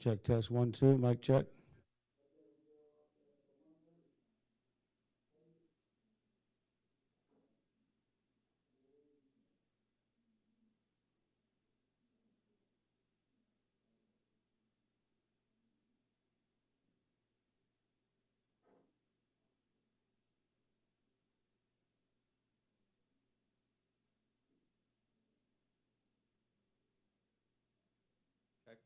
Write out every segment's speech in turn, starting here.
Check test 1, 2. Mic check. Check.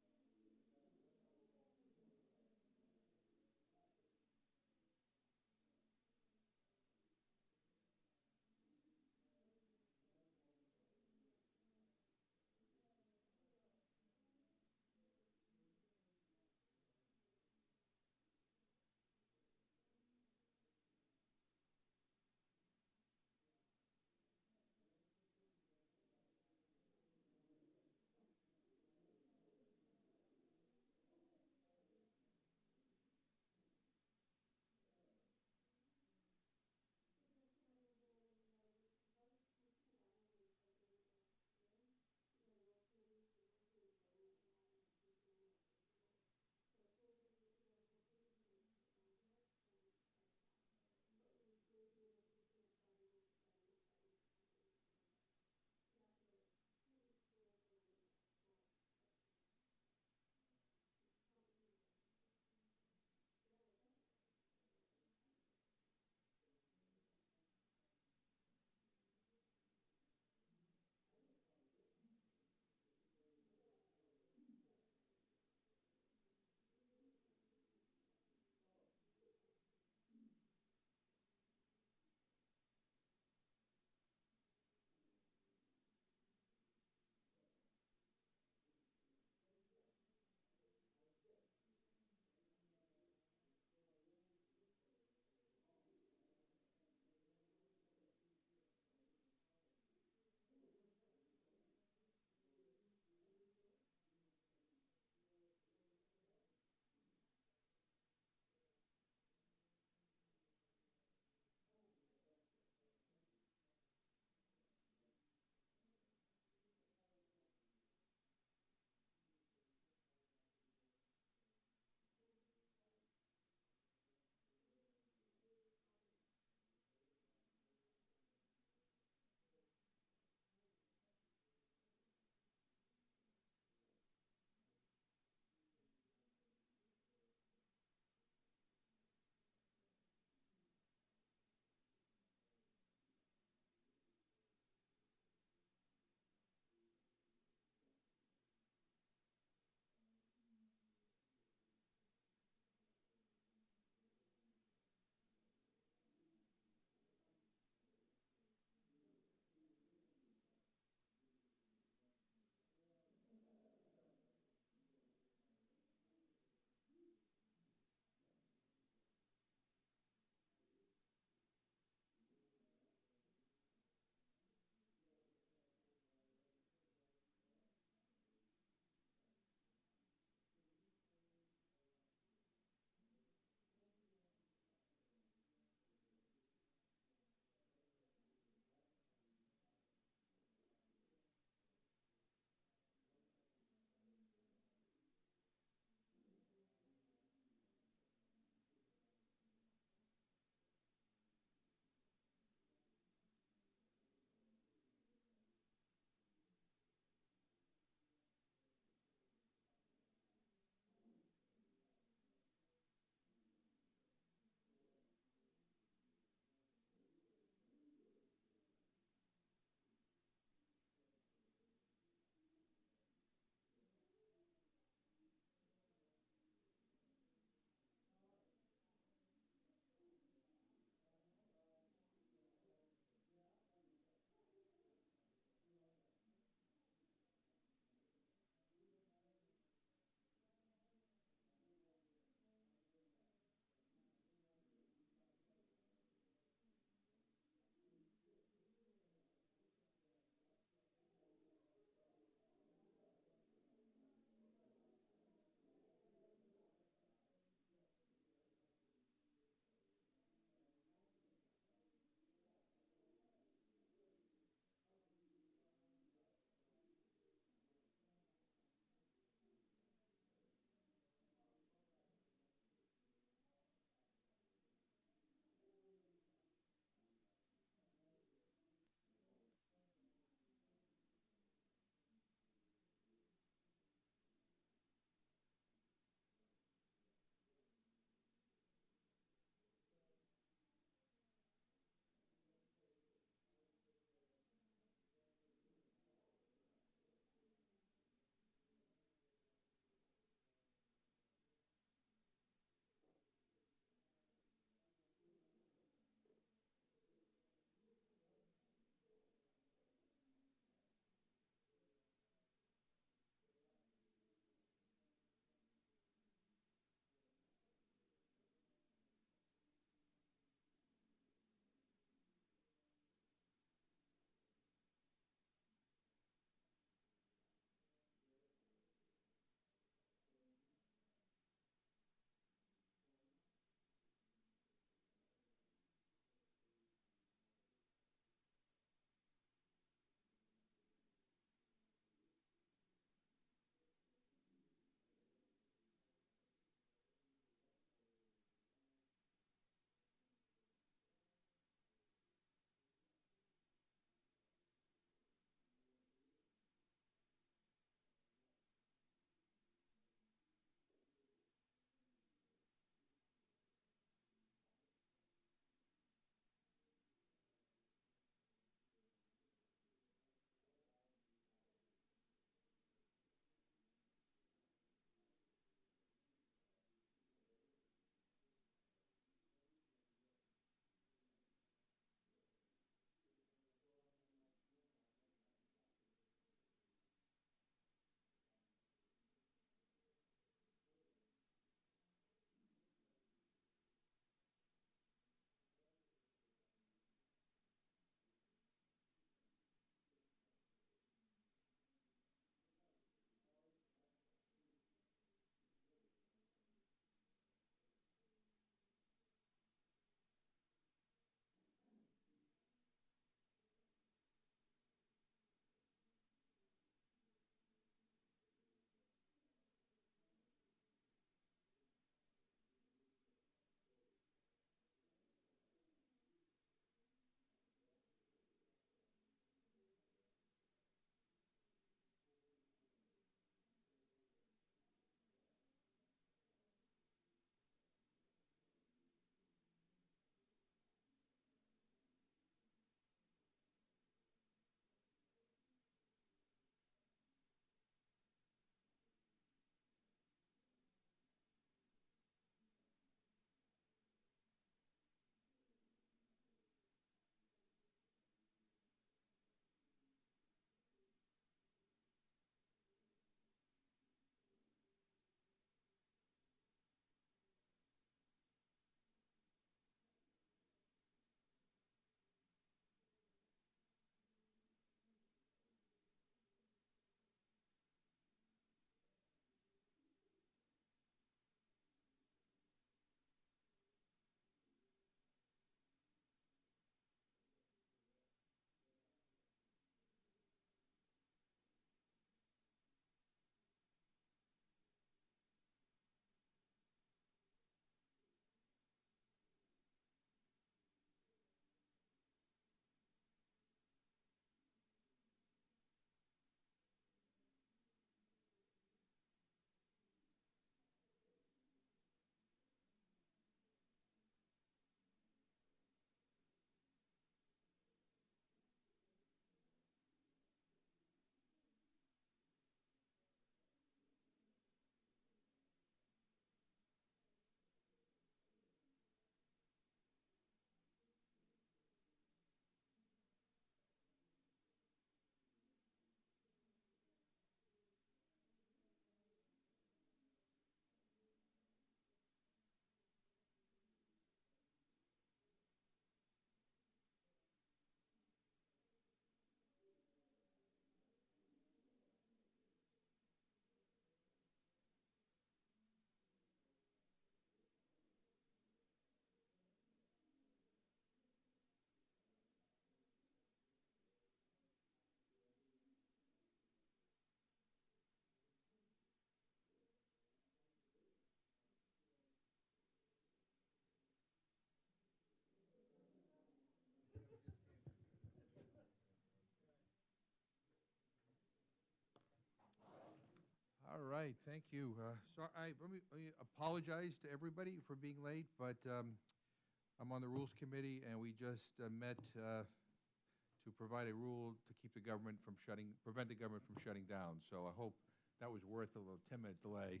right, thank you. Let me apologize to everybody for being late, but I'm on the Rules Committee, and we just met to provide a rule to keep the government from prevent the government from shutting down. So I hope that was worth a little 10-minute delay.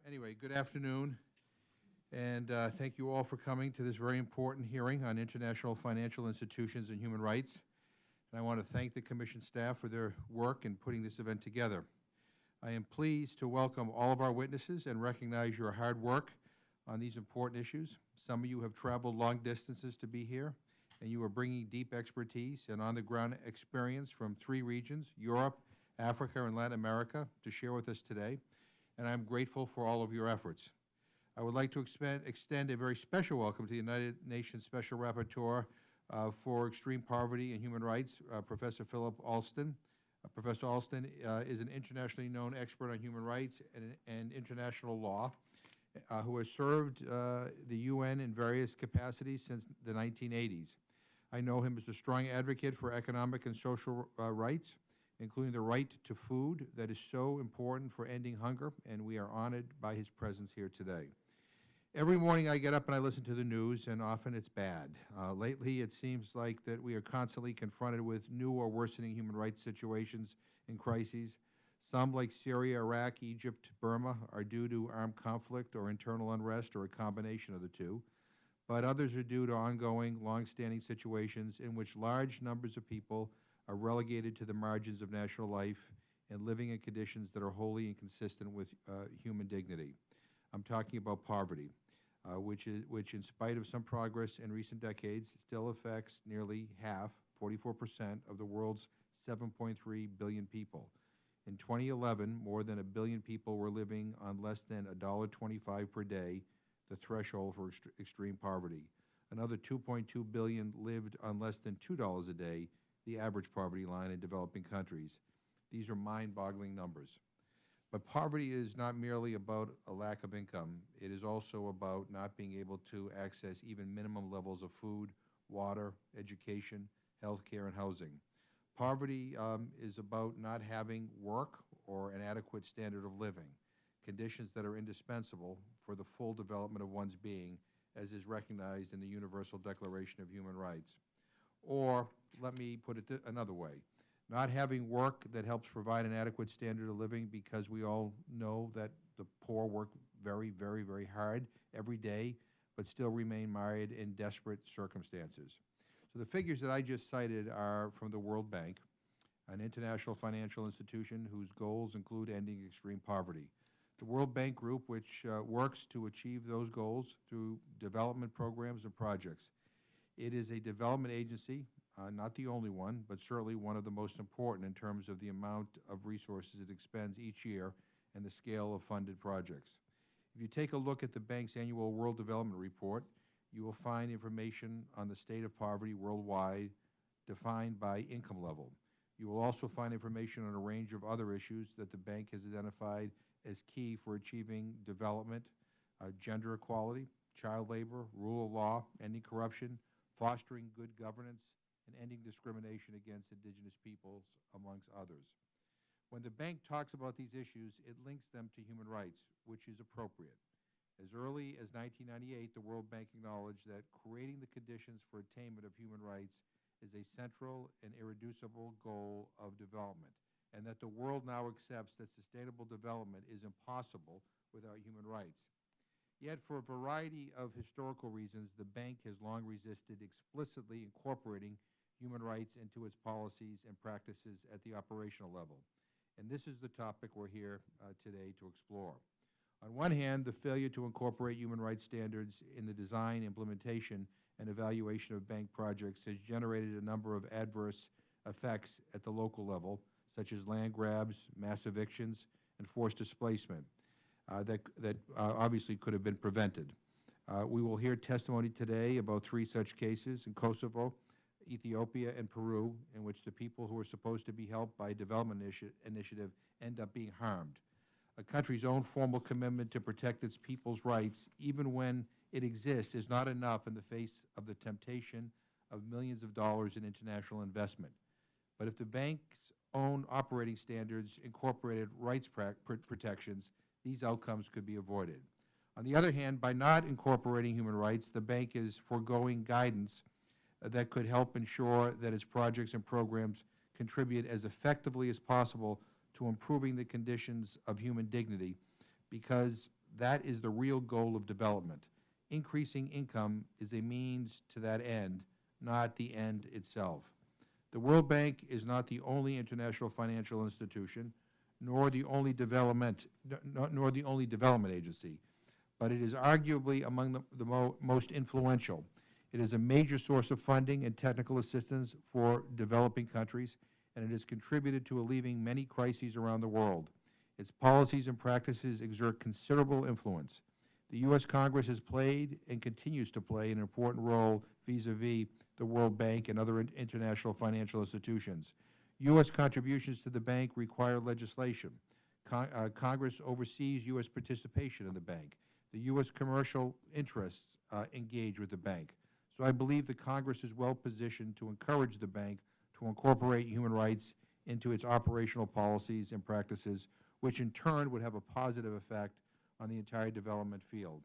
Anyway, good afternoon, and thank you all for coming to this very important hearing on international financial institutions and human rights. And I want to thank the Commission staff for their work in putting this event together. I am pleased to welcome all of our witnesses and recognize your hard work on these important issues. Some of you have traveled long distances to be here, and you are bringing deep expertise and on-the-ground experience from 3 regions, Europe, Africa, and Latin America, to share with us today, and I'm grateful for all of your efforts. I would like to extend a very special welcome to the United Nations Special Rapporteur for Extreme Poverty and Human Rights, Professor Philip Alston. Professor Alston is an internationally known expert on human rights and international law who has served the UN in various capacities since the 1980s. I know him as a strong advocate for economic and social rights, including the right to food that is so important for ending hunger, and we are honored by his presence here today. Every morning I get up and I listen to the news, and often it's bad. Lately it seems like that we are constantly confronted with new or worsening human rights situations and crises. Some, like Syria, Iraq, Egypt, Burma, are due to armed conflict or internal unrest or a combination of the two. But others are due to ongoing, long-standing situations in which large numbers of people are relegated to the margins of national life and living in conditions that are wholly inconsistent with human dignity. I'm talking about poverty. Which in spite of some progress in recent decades, still affects nearly half, 44%, of the world's 7.3 billion people. In 2011, more than 1 billion people were living on less than $1.25 per day, the threshold for extreme poverty. Another 2.2 billion lived on less than $2 a day, the average poverty line in developing countries. These are mind-boggling numbers. But poverty is not merely about a lack of income. It is also about not being able to access even minimum levels of food, water, education, health care, and housing. Poverty is about not having work or an adequate standard of living, conditions that are indispensable for the full development of one's being, as is recognized in the Universal Declaration of Human Rights. Or, let me put it another way, not having work that helps provide an adequate standard of living, because we all know that the poor work very, very, very hard every day, but still remain mired in desperate circumstances. So the figures that I just cited are from the World Bank, an international financial institution whose goals include ending extreme poverty. The World Bank Group, which works to achieve those goals through development programs and projects. It is a development agency, not the only one, but certainly one of the most important in terms of the amount of resources it expends each year and the scale of funded projects. If you take a look at the bank's annual World Development Report, you will find information on the state of poverty worldwide defined by income level. You will also find information on a range of other issues that the bank has identified as key for achieving development, gender equality, child labor, rule of law, ending corruption, fostering good governance, and ending discrimination against indigenous peoples, amongst others. When the bank talks about these issues, it links them to human rights, which is appropriate. As early as 1998, the World Bank acknowledged that creating the conditions for attainment of human rights is a central and irreducible goal of development, and that the world now accepts that sustainable development is impossible without human rights. Yet, for a variety of historical reasons, the bank has long resisted explicitly incorporating human rights into its policies and practices at the operational level. And this is the topic we're here today to explore. On one hand, the failure to incorporate human rights standards in the design, implementation, and evaluation of bank projects has generated a number of adverse effects at the local level, such as land grabs, mass evictions, and forced displacement that obviously could have been prevented. We will hear testimony today about 3 such cases in Kosovo, Ethiopia, and Peru, in which the people who are supposed to be helped by a development initiative end up being harmed. A country's own formal commitment to protect its people's rights, even when it exists, is not enough in the face of the temptation of millions of dollars in international investment. But if the bank's own operating standards incorporated rights protections, these outcomes could be avoided. On the other hand, by not incorporating human rights, the bank is foregoing guidance that could help ensure that its projects and programs contribute as effectively as possible to improving the conditions of human dignity, because that is the real goal of development. Increasing income is a means to that end, not the end itself. The World Bank is not the only international financial institution, nor the only development agency, but it is arguably among the most influential. It is a major source of funding and technical assistance for developing countries, and it has contributed to alleviating many crises around the world. Its policies and practices exert considerable influence. The U.S. Congress has played and continues to play an important role vis-a-vis the World Bank and other international financial institutions. U.S. contributions to the bank require legislation. Congress oversees U.S. participation in the bank. The U.S. commercial interests engage with the bank. So I believe the Congress is well positioned to encourage the bank to incorporate human rights into its operational policies and practices, which in turn would have a positive effect on the entire development field.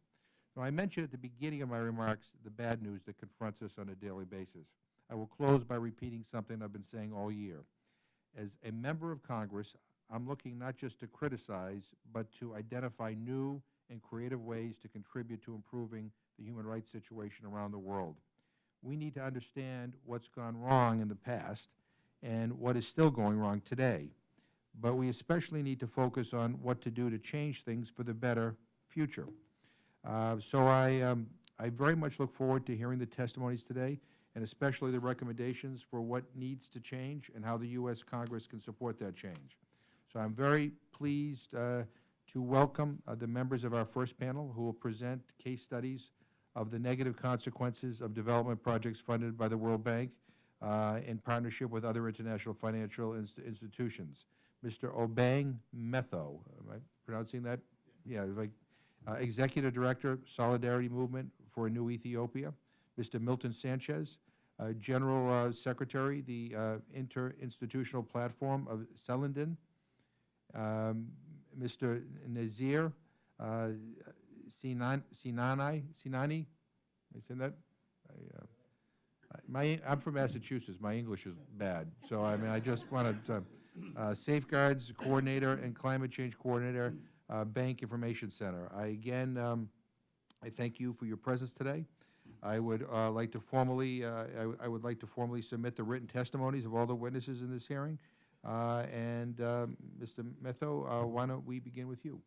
Now, I mentioned at the beginning of my remarks the bad news that confronts us on a daily basis. I will close by repeating something I've been saying all year. As a member of Congress, I'm looking not just to criticize, but to identify new and creative ways to contribute to improving the human rights situation around the world. We need to understand what's gone wrong in the past and what is still going wrong today. But we especially need to focus on what to do to change things for the better future. So I very much look forward to hearing the testimonies today, and especially the recommendations for what needs to change and how the U.S. Congress can support that change. So I'm very pleased to welcome the members of our first panel who will present case studies of the negative consequences of development projects funded by the World Bank in partnership with other international financial institutions. Mr. Obang Metho, am I pronouncing that? Yeah, like Executive Director, Solidarity Movement for a New Ethiopia. Mr. Milton Sanchez, General Secretary, the Interinstitutional Platform of Selindin. Mr. Nazir Sinani, am I saying that? I'm from Massachusetts. My English is bad. So, I mean, I just wanted to, Safeguards Coordinator and Climate Change Coordinator, Bank Information Center. I thank you for your presence today. I would like to formally, I would like to formally submit the written testimonies of all the witnesses in this hearing. Mr. Metho, why don't we begin with you?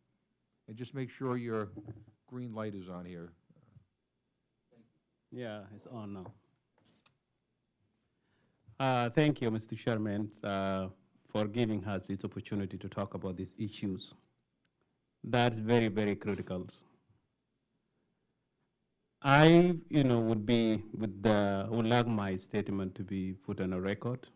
And just make sure your green light is on here. Yeah, it's on now. Thank you, Mr. Chairman, for giving us this opportunity to talk about these issues. That's very, very critical. I, would like my statement to be put on a record.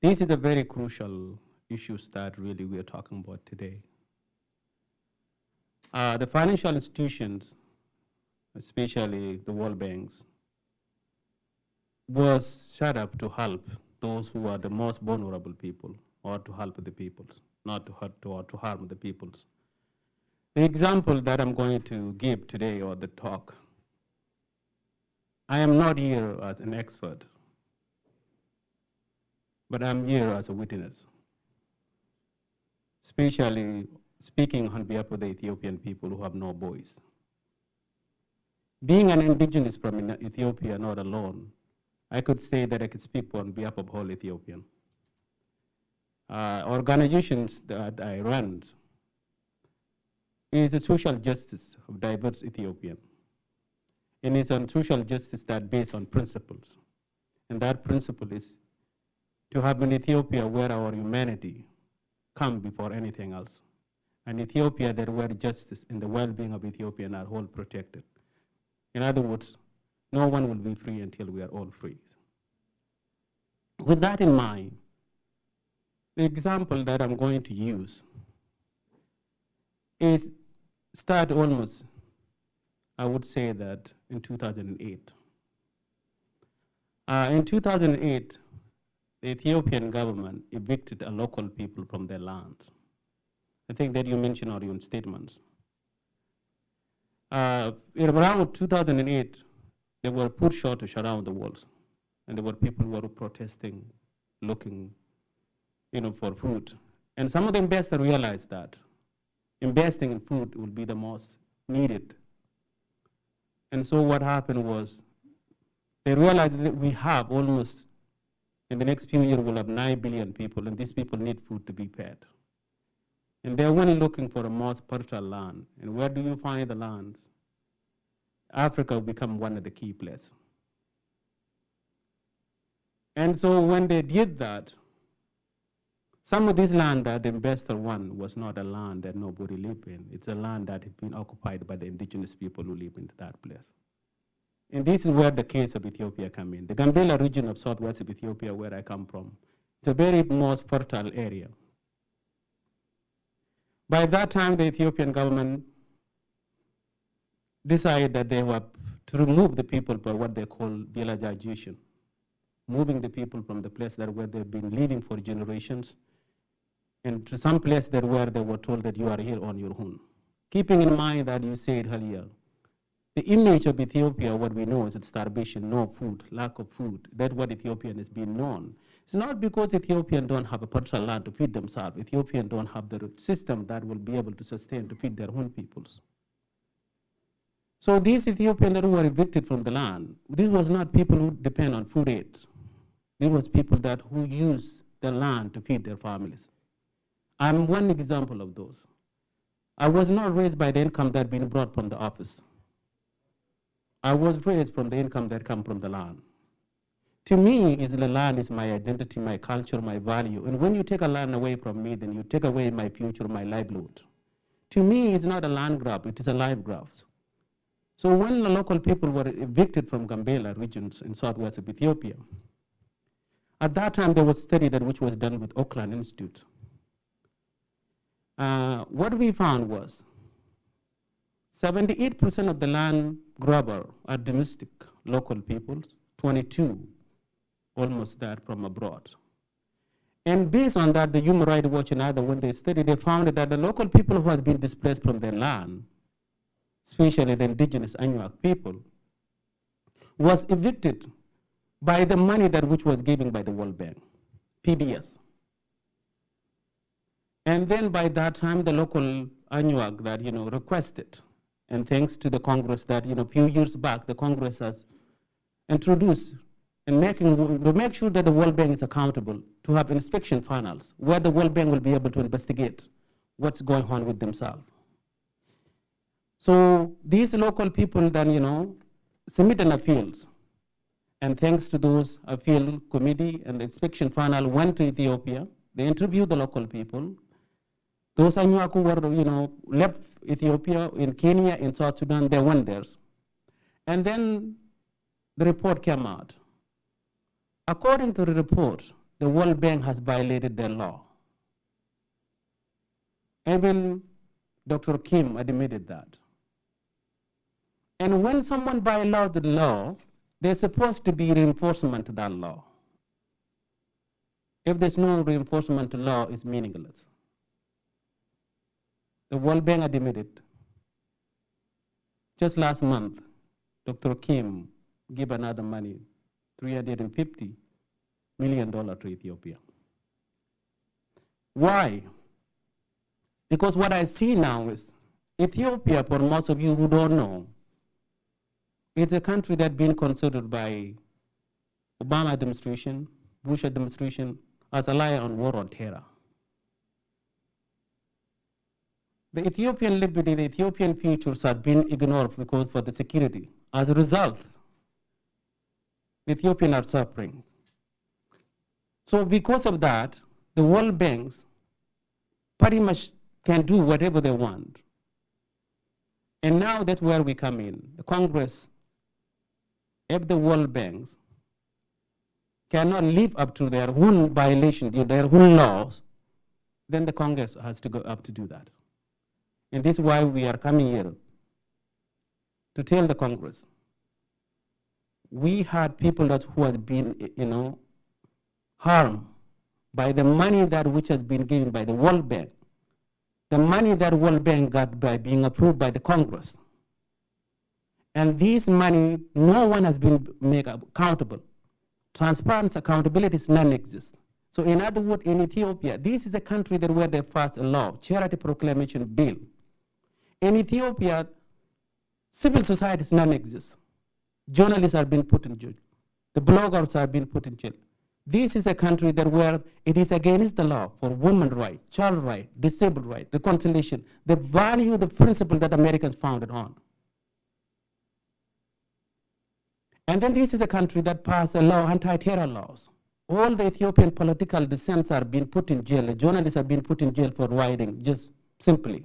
This is a very crucial issue that really we are talking about today. The financial institutions, especially the World Banks, was set up to help those who are the most vulnerable people, or to help the peoples, not to hurt or to harm the peoples. The example that I'm going to give today, or the talk, I am not here as an expert, but I'm here as a witness, especially speaking on behalf of the Ethiopian people who have no voice. Being an indigenous from Ethiopia, not alone, I could say that I could speak on behalf of whole Ethiopian. Organizations that I run is a social justice of diverse Ethiopian. And it's on social justice that based on principles. And that principle is to have an Ethiopia where our humanity come before anything else. An Ethiopia that where justice and the well-being of Ethiopians are all protected. In other words, no one will be free until we are all free. With that in mind, the example that I'm going to use is start almost, I would say that in 2008. In 2008, the Ethiopian government evicted a local people from their lands. I think that you mentioned on your statements. In around 2008, there were food shortage around the world, and there were people who were protesting, looking, for food. And some of the investors realized that investing in food will be the most needed. And so what happened was they realized that we have almost, in the next few years, we'll have 9 billion people, and these people need food to be fed. And they went looking for a more fertile land. And where do you find the lands? Africa will become one of the key places. And so when they did that, some of this land that the investor won was not a land that nobody lived in. It's a land that had been occupied by the indigenous people who live in that place. And this is where the case of Ethiopia come in. The Gambela region of southwest of Ethiopia, where I come from, it's a very most fertile area. By that time, the Ethiopian government decided that they were to remove the people by what they call villagization, moving the people from the place that where they've been living for generations and to some place that where they were told that you are here on your own. Keeping in mind that you said earlier, the image of Ethiopia, what we know is starvation, no food, lack of food. That's what Ethiopian is being known. It's not because Ethiopians don't have a fertile land to feed themselves. Ethiopians don't have the system that will be able to sustain to feed their own peoples. So these Ethiopians that were evicted from the land, these was not people who depend on food aid. These was people that who use the land to feed their families. I'm one example of those. I was not raised by the income that had been brought from the office. I was raised from the income that come from the land. To me, the land is my identity, my culture, my value. And when you take a land away from me, then you take away my future, my livelihood. To me, it's not a land grab, it is a life grab. So when the local people were evicted from Gambela regions in southwest of Ethiopia, at that time there was a study that which was done with Auckland Institute. What we found was 78% of the land grabber are domestic local peoples, 22 almost that from abroad. And based on that, the Human Rights Watch and others, when they studied, they found that the local people who had been displaced from their land, especially the indigenous Anuak people, was evicted by the money that which was given by the World Bank, PBS. And then by that time, the local Anuak that, requested, and thanks to the Congress that, a few years back, the Congress has introduced and to make sure that the World Bank is accountable to have inspection panels where the World Bank will be able to investigate what's going on with themselves. So these local people then, submitted appeals. And thanks to those appeal committee and the inspection panel went to Ethiopia. They interviewed the local people. Those Anuak who were, left Ethiopia, in Kenya, in South Sudan, they went there. And then the report came out. According to the report, the World Bank has violated their law. Even Dr. Kim admitted that. And when someone violates the law, there's supposed to be reinforcement to that law. If there's no reinforcement to law, it's meaningless. The World Bank admitted. Just last month, Dr. Kim gave another money, $350 million to Ethiopia. Why? Because what I see now is Ethiopia, for most of you who don't know, it's a country that's been considered by Obama administration, Bush administration, as a ally on war on terror. The Ethiopian liberty, the Ethiopian futures have been ignored because for the security. As a result, the Ethiopians are suffering. So because of that, the World Banks pretty much can do whatever they want. And now that's where we come in. The Congress, if the World Banks cannot live up to their own violations, their own laws, then the Congress has to go up to do that. And this is why we are coming here to tell the Congress. We had people who have been, harmed by the money that which has been given by the World Bank, the money that World Bank got by being approved by the Congress. And this money, no one has been made accountable. Transparency, accountability is non-existent. So in other words, in Ethiopia, this is a country that where they passed a law, Charity Proclamation Bill. In Ethiopia, civil society is non-existent. Journalists are being put in jail. The bloggers are being put in jail. This is a country that where it is against the law for women's rights, child rights, disabled rights, reconciliation, the value, the principle that Americans founded on. And then this is a country that passed a law, anti-terror laws. All the Ethiopian political dissents are being put in jail. The journalists are being put in jail for writing, just simply.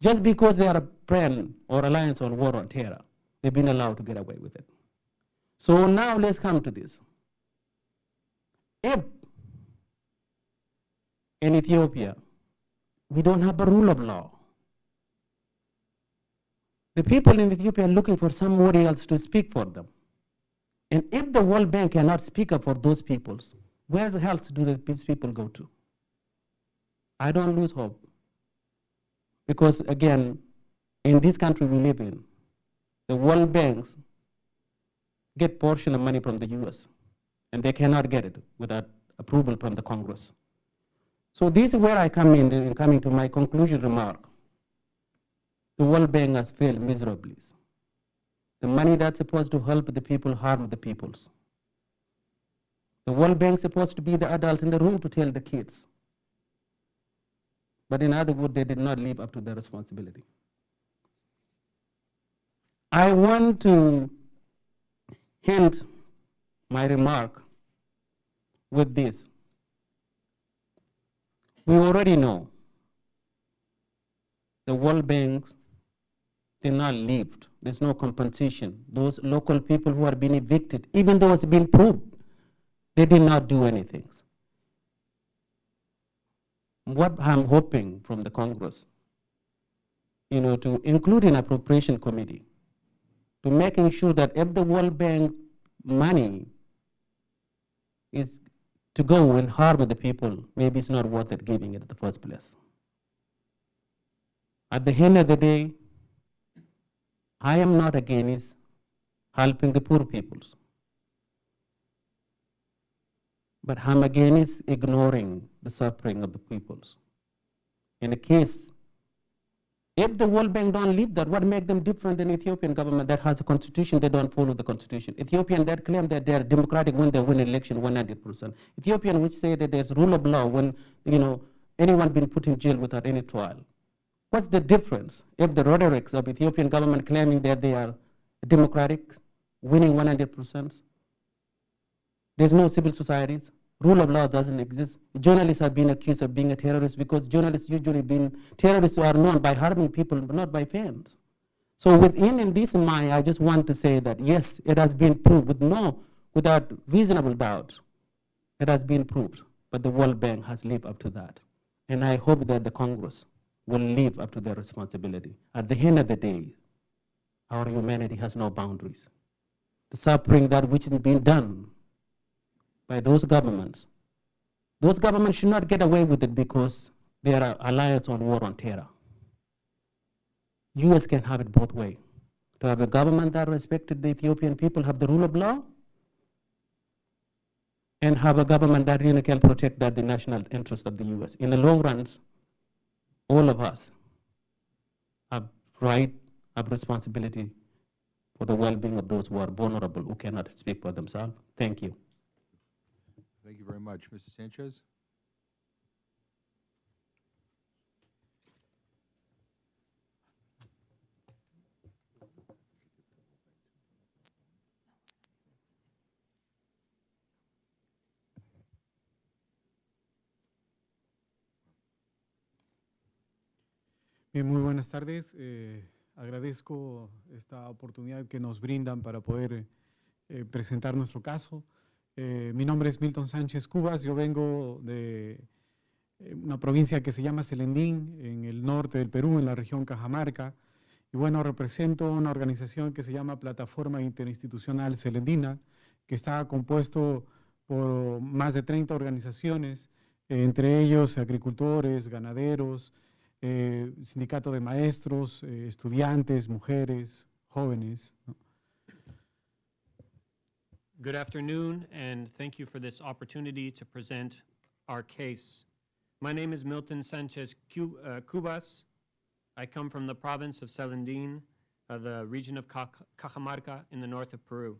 Just because they are a brand or alliance on war on terror, they've been allowed to get away with it. So now let's come to this. If in Ethiopia, we don't have a rule of law, the people in Ethiopia are looking for somebody else to speak for them. And if the World Bank cannot speak up for those peoples, where else do these people go to? I don't lose hope. Because again, in this country we live in, the World Banks get portion of money from the US, and they cannot get it without approval from the Congress. So this is where I come in coming to my conclusion remark. The World Bank has failed miserably. The money that's supposed to help the people harm the peoples. The World Bank is supposed to be the adult in the room to tell the kids. But in other words, they did not live up to their responsibility. I want to hint my remark with this. We already know the World Banks did not live. There's no compensation. Those local people who are being evicted, even though it's been proved, they did not do anything. What I'm hoping from the Congress, to include an appropriation committee, to making sure that if the World Bank money is to go and harm the people, maybe it's not worth it giving it in the first place. At the end of the day, I am not against helping the poor peoples, but I'm against ignoring the suffering of the peoples. In a case, if the World Bank don't leave that, what makes them different than Ethiopian government that has a constitution, they don't follow the constitution? Ethiopian that claim that they are democratic when they win election 100%. Ethiopian which say that there's rule of law when anyone been put in jail without any trial. What's the difference if the rhetorics of Ethiopian government claiming that they are democratic, winning 100%? There's no civil societies. Rule of law doesn't exist. Journalists are being accused of being a terrorist because journalists usually terrorists are known by harming people, but not by fans. So in this mind, I just want to say that yes, it has been proved without reasonable doubt. It has been proved, but the World Bank has lived up to that. And I hope that the Congress will live up to their responsibility. At the end of the day, our humanity has no boundaries. The suffering that which is being done by those governments should not get away with it because they are an alliance on war on terror. US can have it both ways. To have a government that respected the Ethiopian people, have the rule of law, and have a government that really can protect the national interest of the US. In the long run, all of us have responsibility for the well-being of those who are vulnerable, who cannot speak for themselves. Thank you. Thank you very much. Mr. Sanchez? Bien, muy buenas tardes. Agradezco esta oportunidad que nos brindan para poder presentar nuestro caso. Mi nombre es Milton Sánchez Cubas, yo vengo de una provincia que se llama Selendín, en el norte del Perú, en la región Cajamarca, y bueno, represento una organización que se llama Plataforma Interinstitucional Selendina, que está compuesto por más de 30 organizaciones, entre ellos agricultores, ganaderos, sindicato de maestros, estudiantes, mujeres, jóvenes, ¿no? Good afternoon, and thank you for this opportunity to present our case. My name is Milton Sanchez Cubas. I come from the province of Salindín, the region of Cajamarca in the north of Peru.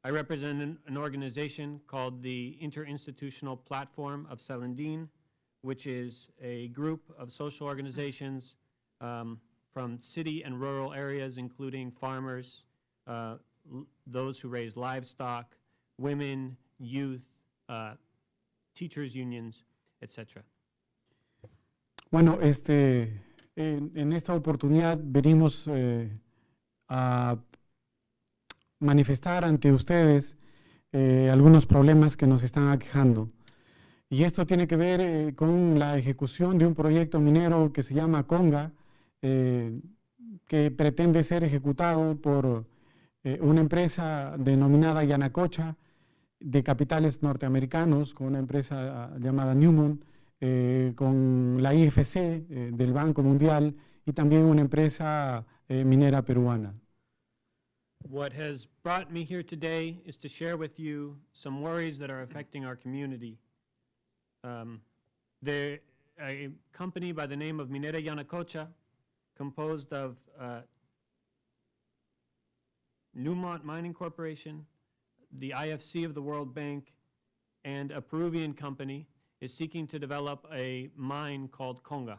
I represent an organization called the Interinstitutional Platform of Salindín, which is a group of social organizations from city and rural areas, including farmers, those who raise livestock, women, youth, teachers' unions, etc. Bueno, en esta oportunidad venimos a manifestar ante ustedes algunos problemas que nos están aquejando. Y esto tiene que ver con la ejecución de un proyecto minero que se llama Conga, que pretende ser ejecutado por una empresa denominada Yanacocha, de capitales norteamericanos, con una empresa llamada Newmont, con la IFC del Banco Mundial y también una empresa minera peruana. What has brought me here today is to share with you some worries that are affecting our community. A company by the name of Minera Yanacocha, composed of Newmont Mining Corporation, the IFC of the World Bank, and a Peruvian company, is seeking to develop a mine called Conga.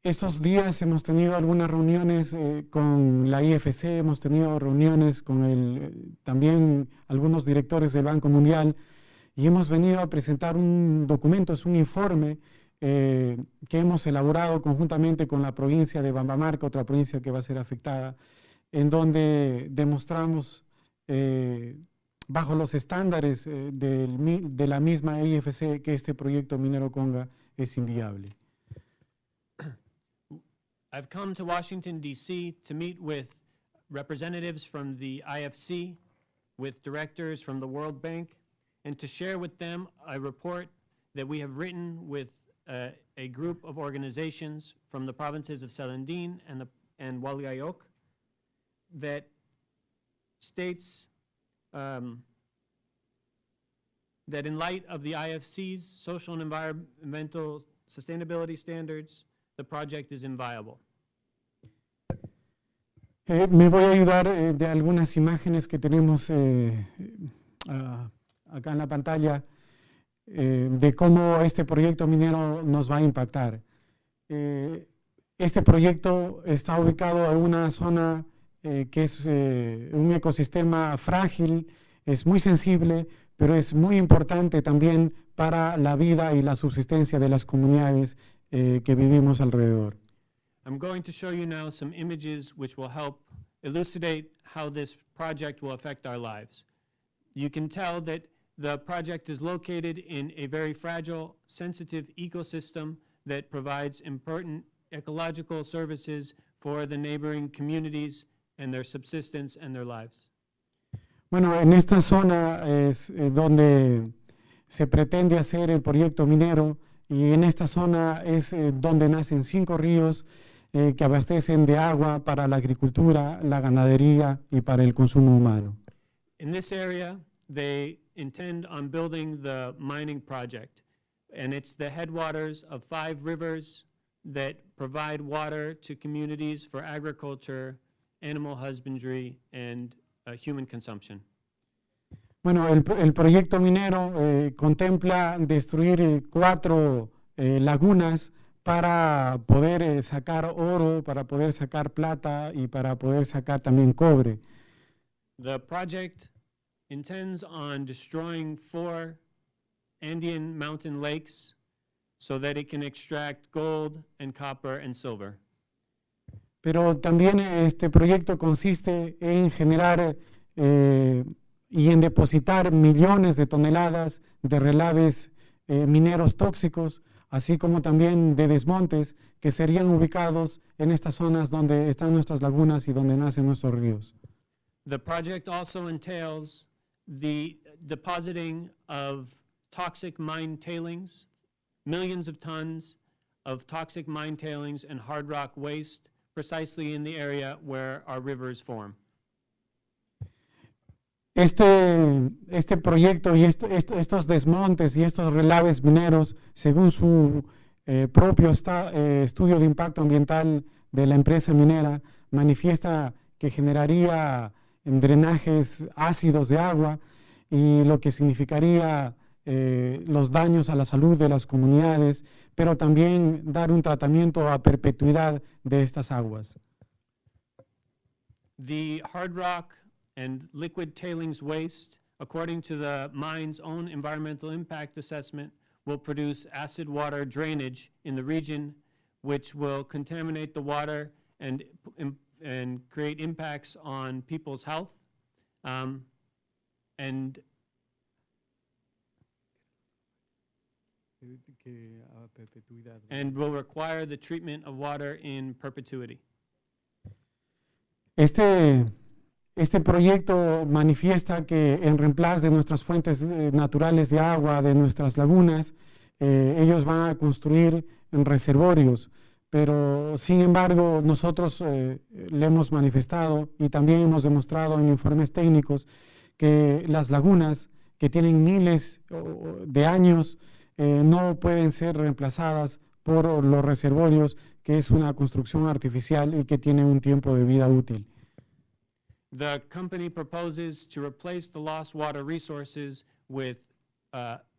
Estos días hemos tenido algunas reuniones con la IFC, hemos tenido reuniones con también algunos directores del Banco Mundial y hemos venido a presentar un documento, es un informe que hemos elaborado conjuntamente con la provincia de Bambamarca, otra provincia que va a ser afectada, en donde demostramos bajo los estándares de la misma IFC que este proyecto minero Conga es inviable. I've come to Washington, D.C. to meet with representatives from the IFC, with directors from the World Bank, and to share with them a report that we have written with a group of organizations from the provinces of Salindín and Hualgayoc that states that in light of the IFC's social and environmental sustainability standards, the project is inviable. Me voy a ayudar de algunas imágenes que tenemos acá en la pantalla de cómo este proyecto minero nos va a impactar. Este proyecto está ubicado en una zona que es un ecosistema frágil, es muy sensible, pero es muy importante también para la vida y la subsistencia de las comunidades que vivimos alrededor. I'm going to show you now some images which will help elucidate how this project will affect our lives. You can tell that the project is located in a very fragile, sensitive ecosystem that provides important ecological services for the neighboring communities and their subsistence and their lives. Bueno, en esta zona es donde se pretende hacer el proyecto minero y en esta zona es donde nacen 5 ríos que abastecen de agua para la agricultura, la ganadería y para el consumo humano. In this area, they intend on building the mining project, and it's the headwaters of 5 rivers that provide water to communities for agriculture, animal husbandry, and human consumption. Bueno, el proyecto minero contempla destruir 4 lagunas para poder sacar oro, para poder sacar plata y para poder sacar también cobre. The project intends on destroying 4 Andean mountain lakes so that it can extract gold and copper and silver. Pero también este proyecto consiste en generar y en depositar millones de toneladas de relaves mineros tóxicos, así como también de desmontes que serían ubicados en estas zonas donde están nuestras lagunas y donde nacen nuestros ríos. The project also entails the depositing of toxic mine tailings, millions of tons of toxic mine tailings and hard rock waste precisely in the area where our rivers form. Este proyecto y estos desmontes y estos relaves mineros, según su propio estudio de impacto ambiental de la empresa minera, manifiesta que generaría drenajes ácidos de agua y lo que significaría los daños a la salud de las comunidades, pero también dar un tratamiento a perpetuidad de estas aguas. The hard rock and liquid tailings waste, according to the mine's own environmental impact assessment, will produce acid water drainage in the region, which will contaminate the water and create impacts on people's health. And will require the treatment of water in perpetuity. Este proyecto manifiesta que en reemplazo de nuestras fuentes naturales de agua, de nuestras lagunas, ellos van a construir reservorios, pero sin embargo nosotros le hemos manifestado y también hemos demostrado en informes técnicos que las lagunas que tienen miles de años no pueden ser reemplazadas por los reservorios, que es una construcción artificial y que tiene un tiempo de vida útil. The company proposes to replace the lost water resources with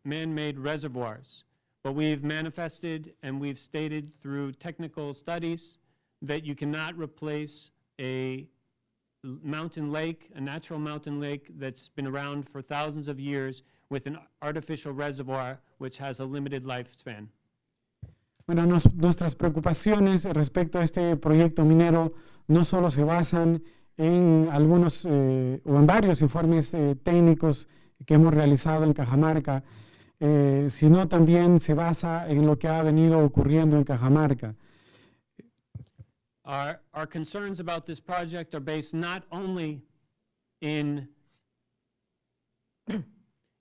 man-made reservoirs. But we've manifested and we've stated through technical studies that you cannot replace a mountain lake, a natural mountain lake that's been around for thousands of years with an artificial reservoir which has a limited lifespan. Bueno, nuestras preocupaciones respecto a este proyecto minero no solo se basan en algunos o en varios informes técnicos que hemos realizado en Cajamarca, sino también se basa en lo que ha venido ocurriendo en Cajamarca. Our concerns about this project are based not only in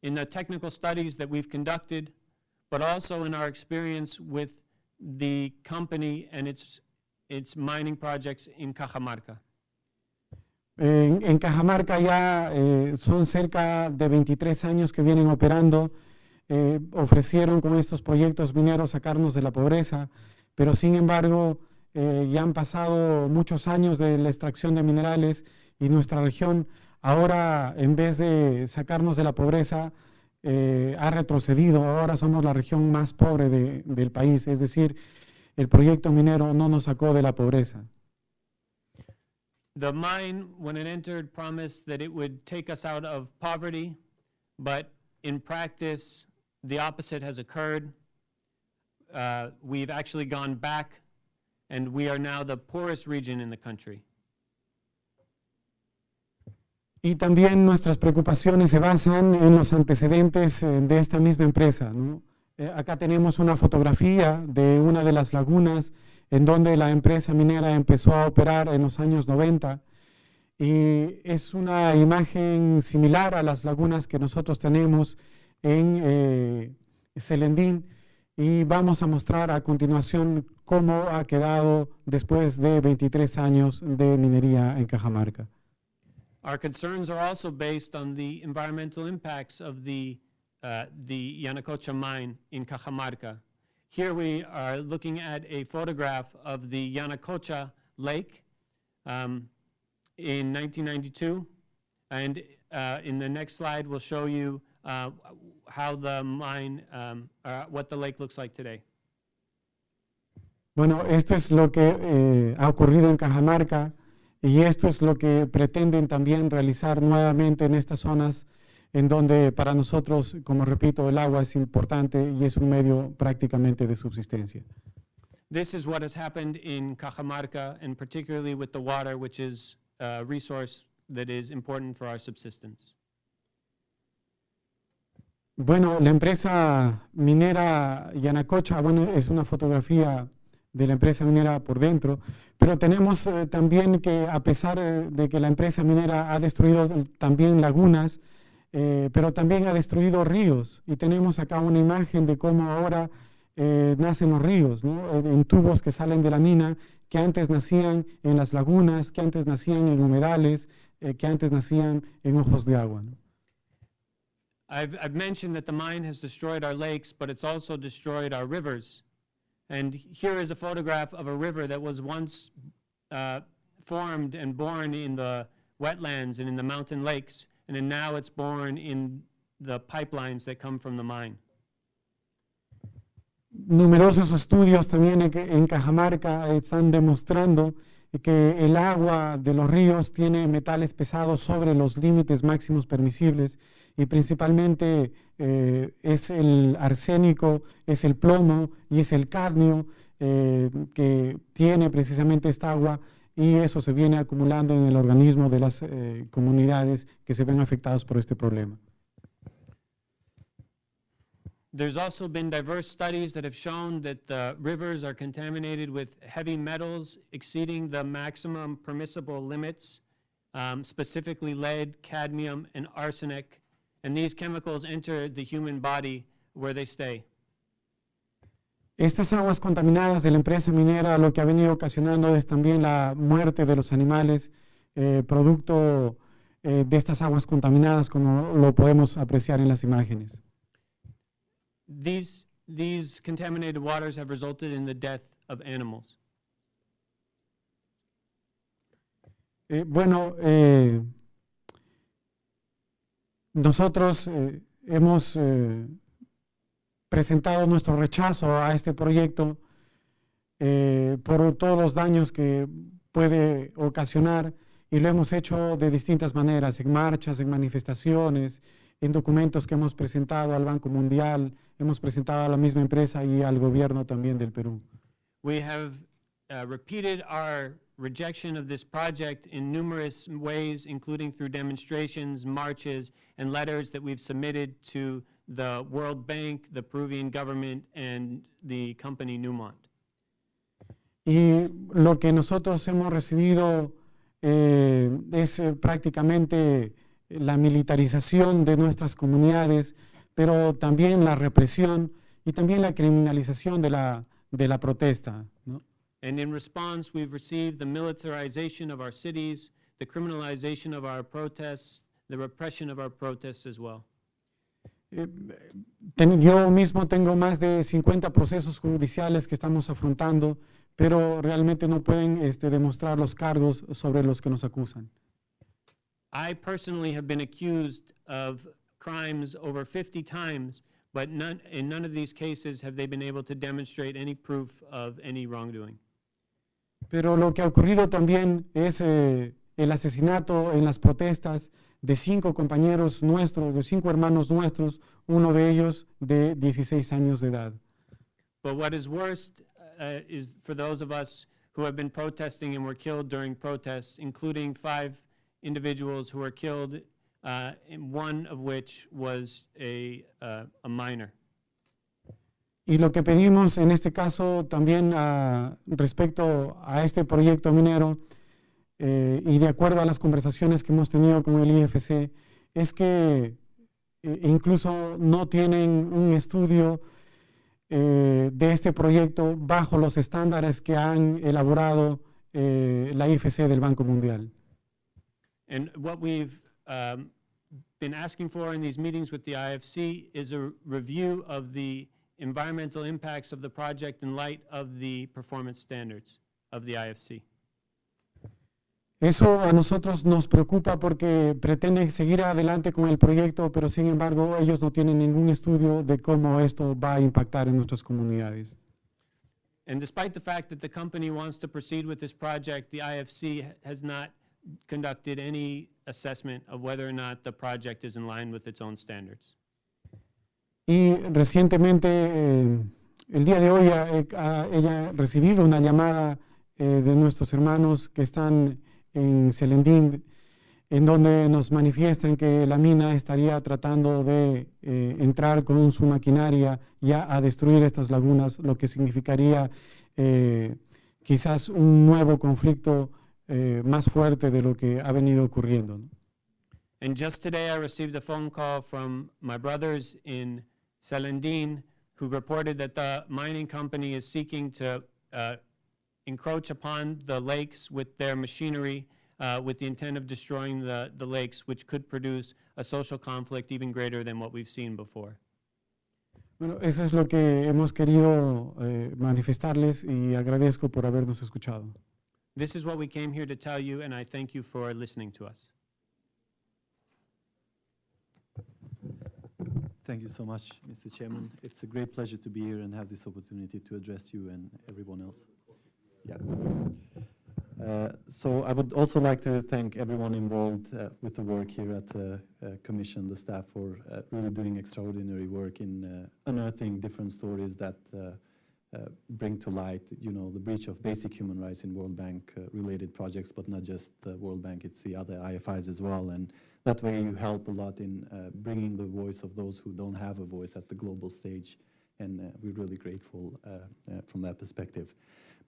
the technical studies that we've conducted, but also in our experience with the company and its mining projects in Cajamarca. En Cajamarca ya son cerca de 23 años que vienen operando, ofrecieron con estos proyectos mineros sacarnos de la pobreza, pero sin embargo ya han pasado muchos años de la extracción de minerales y nuestra región ahora, en vez de sacarnos de la pobreza, ha retrocedido. Ahora somos la región más pobre del país, es decir, el proyecto minero no nos sacó de la pobreza. The mine, when it entered, promised that it would take us out of poverty, but in practice, the opposite has occurred. We've actually gone back, and we are now the poorest region in the country. Y también nuestras preocupaciones se basan en los antecedentes de esta misma empresa, ¿no? Acá tenemos una fotografía de una de las lagunas en donde la empresa minera empezó a operar en los años 90 y es una imagen similar a las lagunas que nosotros tenemos en Selendín, y vamos a mostrar a continuación cómo ha quedado después de 23 años de minería en Cajamarca. Our concerns are also based on the environmental impacts of the Yanacocha mine in Cajamarca. Here we are looking at a photograph of the Yanacocha Lake in 1992, and in the next slide we'll show you how the mine, what the lake looks like today. Bueno, esto es lo que ha ocurrido en Cajamarca y esto es lo que pretenden también realizar nuevamente en estas zonas en donde para nosotros, como repito, el agua es importante y es un medio prácticamente de subsistencia. This is what has happened in Cajamarca, and particularly with the water, which is a resource that is important for our subsistence. Bueno, la empresa minera Yanacocha, bueno, es una fotografía de la empresa minera por dentro, pero tenemos también que, a pesar de que la empresa minera ha destruido también lagunas, pero también ha destruido ríos, y tenemos acá una imagen de cómo ahora nacen los ríos, ¿no? En tubos que salen de la mina, que antes nacían en las lagunas, que antes nacían en humedales, que antes nacían en ojos de agua, ¿no? I've mentioned that the mine has destroyed our lakes, but it's also destroyed our rivers. And here is a photograph of a river that was once formed and born in the wetlands and in the mountain lakes, and then now it's born in the pipelines that come from the mine. Numerosos estudios también en Cajamarca están demostrando que el agua de los ríos tiene metales pesados sobre los límites máximos permisibles, y principalmente es el arsénico, es el plomo y es el cadmio que tiene precisamente esta agua, y eso se viene acumulando en el organismo de las comunidades que se ven afectadas por este problema. There's also been diverse studies that have shown that the rivers are contaminated with heavy metals exceeding the maximum permissible limits, specifically lead, cadmium, and arsenic, and these chemicals enter the human body where they stay. Estas aguas contaminadas de la empresa minera lo que ha venido ocasionando es también la muerte de los animales, producto de estas aguas contaminadas, como lo podemos apreciar en las imágenes. These contaminated waters have resulted in the death of animals. Nosotros hemos presentado nuestro rechazo a este proyecto por todos los daños que puede ocasionar, y lo hemos hecho de distintas maneras, en marchas, en manifestaciones, en documentos que hemos presentado al Banco Mundial, hemos presentado a la misma empresa y al gobierno también del Perú. We have repeated our rejection of this project in numerous ways, including through demonstrations, marches, and letters that we've submitted to the World Bank, the Peruvian government, and the company Newmont. Y lo que nosotros hemos recibido es prácticamente la militarización de nuestras comunidades, pero también la represión y también la criminalización de la protesta, ¿no? And in response, we've received the militarization of our cities, the criminalization of our protests, the repression of our protests as well. Yo mismo tengo más de 50 procesos judiciales que estamos afrontando, pero realmente no pueden demostrar los cargos sobre los que nos acusan. I personally have been accused of crimes over 50 times, but in none of these cases have they been able to demonstrate any proof of any wrongdoing. Pero lo que ha ocurrido también es el asesinato en las protestas de 5 compañeros nuestros, de 5 hermanos nuestros, uno de ellos de 16 años de edad. But what is worse is for those of us who have been protesting and were killed during protests, including 5 individuals who were killed, and one of which was a minor. Y lo que pedimos en este caso también respecto a este proyecto minero, y de acuerdo a las conversaciones que hemos tenido con el IFC, es que incluso no tienen un estudio de este proyecto bajo los estándares que han elaborado la IFC del Banco Mundial. And what we've been asking for in these meetings with the IFC is a review of the environmental impacts of the project in light of the performance standards of the IFC. Eso a nosotros nos preocupa porque pretenden seguir adelante con el proyecto, pero sin embargo ellos no tienen ningún estudio de cómo esto va a impactar en nuestras comunidades. And despite the fact that the company wants to proceed with this project, the IFC has not conducted any assessment of whether or not the project is in line with its own standards. Y recientemente, el día de hoy, ella ha recibido una llamada de nuestros hermanos que están en Selendín, en donde nos manifiestan que la mina estaría tratando de entrar con su maquinaria ya a destruir estas lagunas, lo que significaría quizás un nuevo conflicto más fuerte de lo que ha venido ocurriendo, ¿no? And just today, I received a phone call from my brothers in Selendín who reported that the mining company is seeking to encroach upon the lakes with their machinery with the intent of destroying the lakes, which could produce a social conflict even greater than what we've seen before. Bueno, eso es lo que hemos querido manifestarles y agradezco por habernos escuchado. This is what we came here to tell you, and I thank you for listening to us. Thank you so much, Mr. Chairman. It's a great pleasure to be here and have this opportunity to address you and everyone else. Yeah. So I would also like to thank everyone involved with the work here at the Commission, the staff, for really doing extraordinary work in unearthing different stories that bring to light, you know, the breach of basic human rights in World Bank related projects, but not just the World Bank, it's the other IFIs as well. And that way you help a lot in bringing the voice of those who don't have a voice at the global stage. And we're really grateful from that perspective.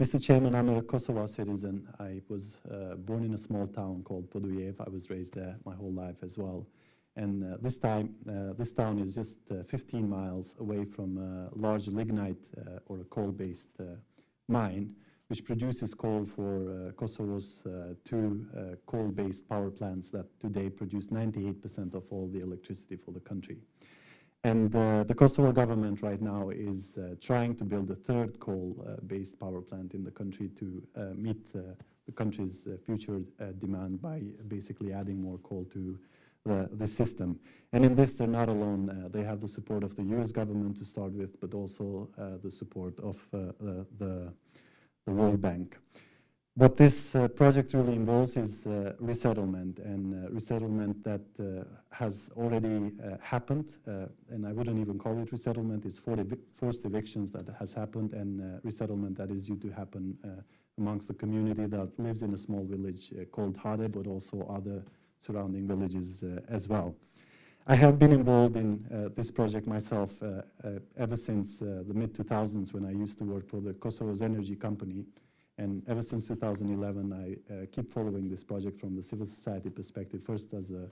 Mr. Chairman, I'm a Kosovo citizen. I was born in a small town called Podujev. I was raised there my whole life as well. And this town is just 15 miles away from a large lignite or a coal-based mine, which produces coal for Kosovo's two coal-based power plants that today produce 98% of all the electricity for the country. And the Kosovo government right now is trying to build a third coal-based power plant in the country to meet the country's future demand by basically adding more coal to the system. And in this, they're not alone. They have the support of the US government to start with, but also the support of the World Bank. What this project really involves is resettlement, and resettlement that has already happened, and I wouldn't even call it resettlement, it's forced evictions that has happened, and resettlement that is due to happen amongst the community that lives in a small village called Hade, but also other surrounding villages as well. I have been involved in this project myself ever since the mid-2000s when I used to work for the Kosovo's energy company. And ever since 2011, I keep following this project from the civil society perspective, first as a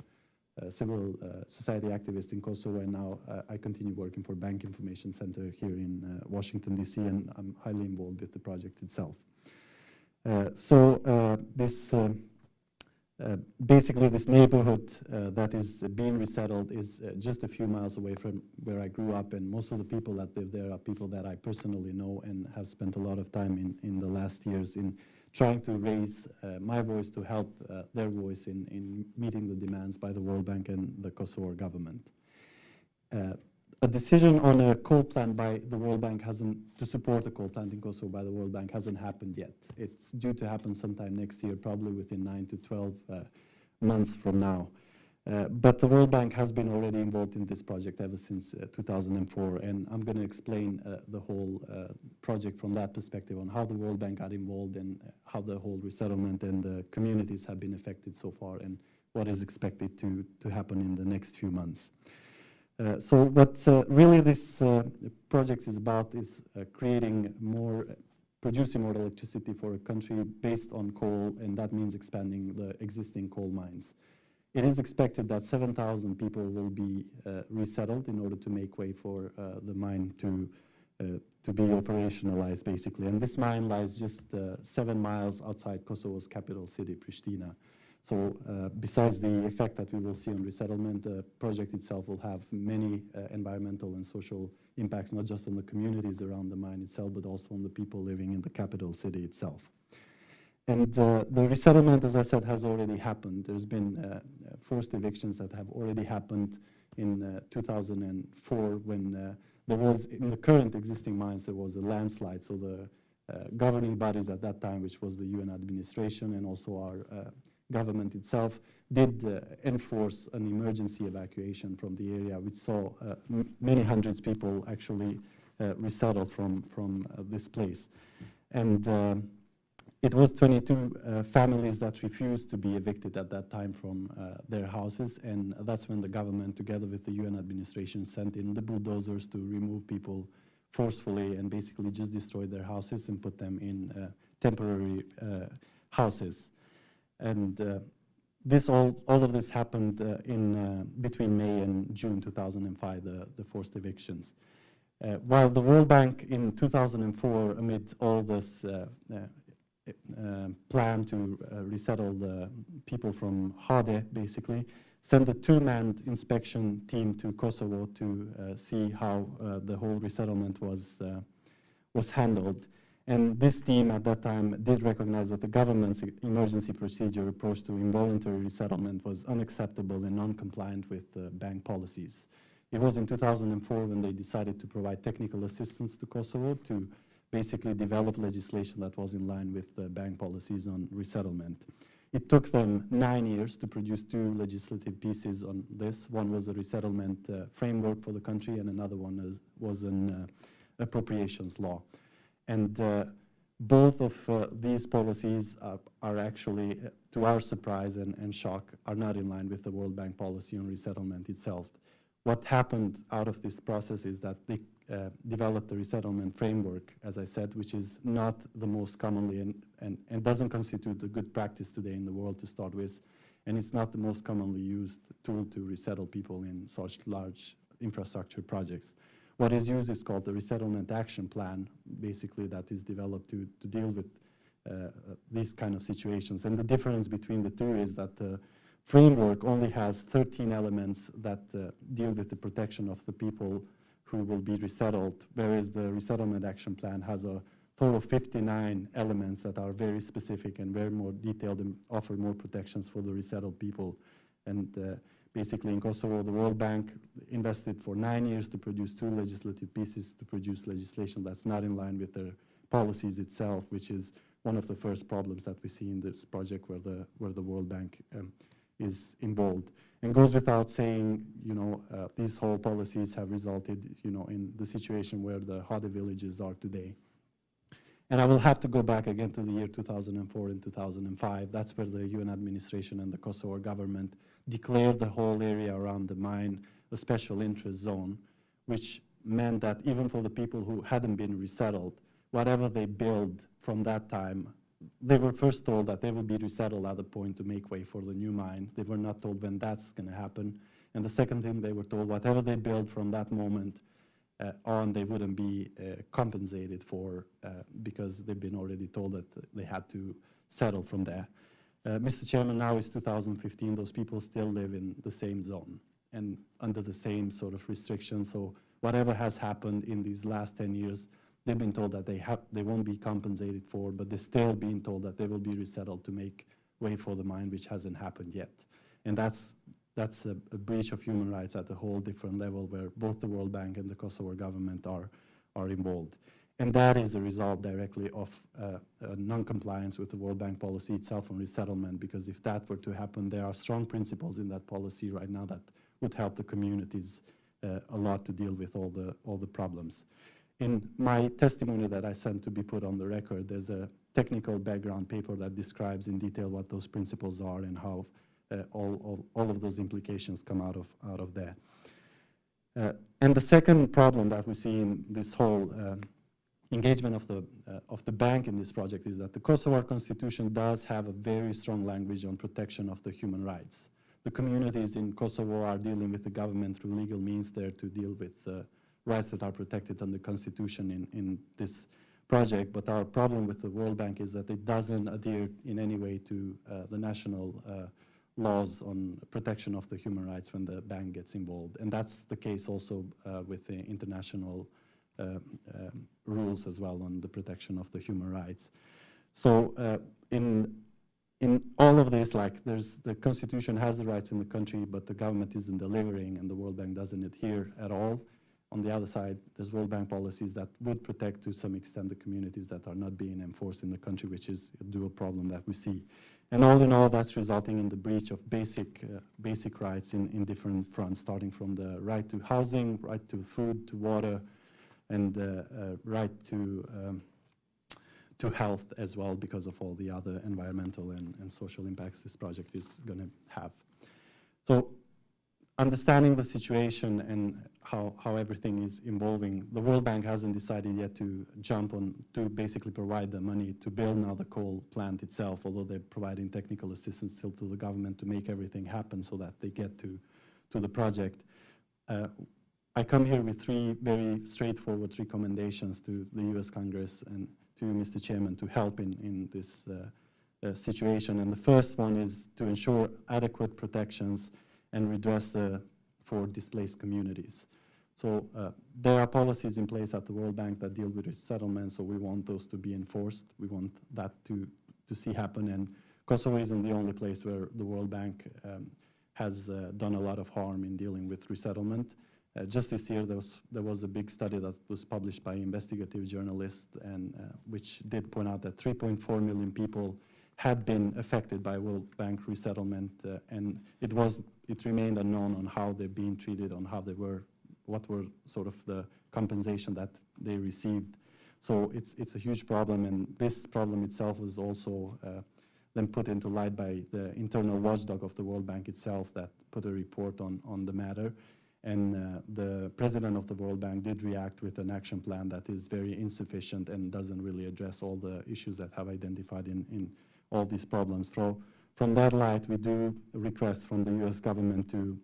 civil society activist in Kosovo, and now I continue working for Bank Information Center here in Washington, D.C., and I'm highly involved with the project itself. Basically, this neighborhood that is being resettled is just a few miles away from where I grew up, and most of the people that live there are people that I personally know and have spent a lot of time in the last years in trying to raise my voice to help their voice in meeting the demands by the World Bank and the Kosovo government. A decision on a coal plant by the World Bank to support a coal plant in Kosovo by the World Bank hasn't happened yet. It's due to happen sometime next year, probably within 9 to 12 months from now. But the World Bank has been already involved in this project ever since 2004, and I'm going to explain the whole project from that perspective on how the World Bank got involved and how the whole resettlement and the communities have been affected so far and what is expected to happen in the next few months. So what really this project is about is producing more electricity for a country based on coal, and that means expanding the existing coal mines. It is expected that 7,000 people will be resettled in order to make way for the mine to be operationalized, basically. And this mine lies just 7 miles outside Kosovo's capital city, Pristina. So besides the effect that we will see on resettlement, the project itself will have many environmental and social impacts, not just on the communities around the mine itself, but also on the people living in the capital city itself. And the resettlement, as I said, has already happened. There's been forced evictions that have already happened in 2004 when there was, in the current existing mines, there was a landslide. So the governing bodies at that time, which was the UN administration and also our government itself, did enforce an emergency evacuation from the area, which saw many hundreds of people actually resettled from this place. And it was 22 families that refused to be evicted at that time from their houses, and that's when the government, together with the UN administration, sent in the bulldozers to remove people forcefully and basically just destroyed their houses and put them in temporary houses. And all of this happened in between May and June 2005, the forced evictions. While the World Bank in 2004, amid all this plan to resettle the people from Hade, basically, sent a two-man inspection team to Kosovo to see how the whole resettlement was handled. And this team at that time did recognize that the government's emergency procedure approach to involuntary resettlement was unacceptable and non-compliant with bank policies. It was in 2004 when they decided to provide technical assistance to Kosovo to basically develop legislation that was in line with bank policies on resettlement. It took them 9 years to produce two legislative pieces on this. One was a resettlement framework for the country, and another one was an appropriations law. And both of these policies are actually, to our surprise and shock, are not in line with the World Bank policy on resettlement itself. What happened out of this process is that they developed a resettlement framework, as I said, which is not the most commonly and doesn't constitute a good practice today in the world to start with, and it's not the most commonly used tool to resettle people in such large infrastructure projects. What is used is called the Resettlement Action Plan, basically, that is developed to deal with these kind of situations. And the difference between the two is that the framework only has 13 elements that deal with the protection of the people who will be resettled, whereas the Resettlement Action Plan has a total of 59 elements that are very specific and very more detailed and offer more protections for the resettled people. And basically in Kosovo, the World Bank invested for 9 years to produce two legislative pieces to produce legislation that's not in line with their policies itself, which is one of the first problems that we see in this project where the World Bank is involved. And goes without saying, these whole policies have resulted, in the situation where the Hade villages are today. And I will have to go back again to the year 2004 and 2005. That's where the UN administration and the Kosovo government declared the whole area around the mine a special interest zone, which meant that even for the people who hadn't been resettled, whatever they build from that time, they were first told that they will be resettled at a point to make way for the new mine. They were not told when that's going to happen. And the second thing, they were told whatever they build from that moment on, they wouldn't be compensated for because they've been already told that they had to settle from there. Mr. Chairman, now it's 2015. Those people still live in the same zone and under the same sort of restrictions. So whatever has happened in these last 10 years, they've been told that they won't be compensated for, but they're still being told that they will be resettled to make way for the mine, which hasn't happened yet. And that's a breach of human rights at a whole different level, where both the World Bank and the Kosovo government are involved. And that is a result directly of non-compliance with the World Bank policy itself on resettlement, because if that were to happen, there are strong principles in that policy right now that would help the communities a lot to deal with all the problems. In my testimony that I sent to be put on the record, there's a technical background paper that describes in detail what those principles are and how all of those implications come out of there. And the second problem that we see in this whole engagement of the bank in this project is that the Kosovo Constitution does have a very strong language on protection of the human rights. The communities in Kosovo are dealing with the government through legal means there to deal with rights that are protected under the Constitution in this project, but our problem with the World Bank is that it doesn't adhere in any way to the national laws on protection of the human rights when the bank gets involved. And that's the case also with the international rules as well on the protection of the human rights. So in all of this, the Constitution has the rights in the country, but the government isn't delivering and the World Bank doesn't adhere at all. On the other side, there's World Bank policies that would protect to some extent the communities that are not being enforced in the country, which is a dual problem that we see. And all in all, that's resulting in the breach of basic rights in different fronts, starting from the right to housing, right to food, to water, and right to health as well, because of all the other environmental and social impacts this project is going to have. So understanding the situation and how everything is evolving, the World Bank hasn't decided yet to jump on to basically provide the money to build now the coal plant itself, although they're providing technical assistance still to the government to make everything happen so that they get to the project. I come here with three very straightforward recommendations to the US Congress and to you, Mr. Chairman, to help in this situation. And the first one is to ensure adequate protections and redress for displaced communities. So there are policies in place at the World Bank that deal with resettlement, so we want those to be enforced. We want that to see happen, and Kosovo isn't the only place where the World Bank has done a lot of harm in dealing with resettlement. Just this year, there was a big study that was published by investigative journalists, and which did point out that 3.4 million people had been affected by World Bank resettlement, and it remained unknown on how they're being treated, on how they were, what were sort of the compensation that they received. So it's a huge problem, and this problem itself was also then put into light by the internal watchdog of the World Bank itself that put a report on the matter. And the president of the World Bank did react with an action plan that is very insufficient and doesn't really address all the issues that have identified in all these problems. From that light, we do request from the US government to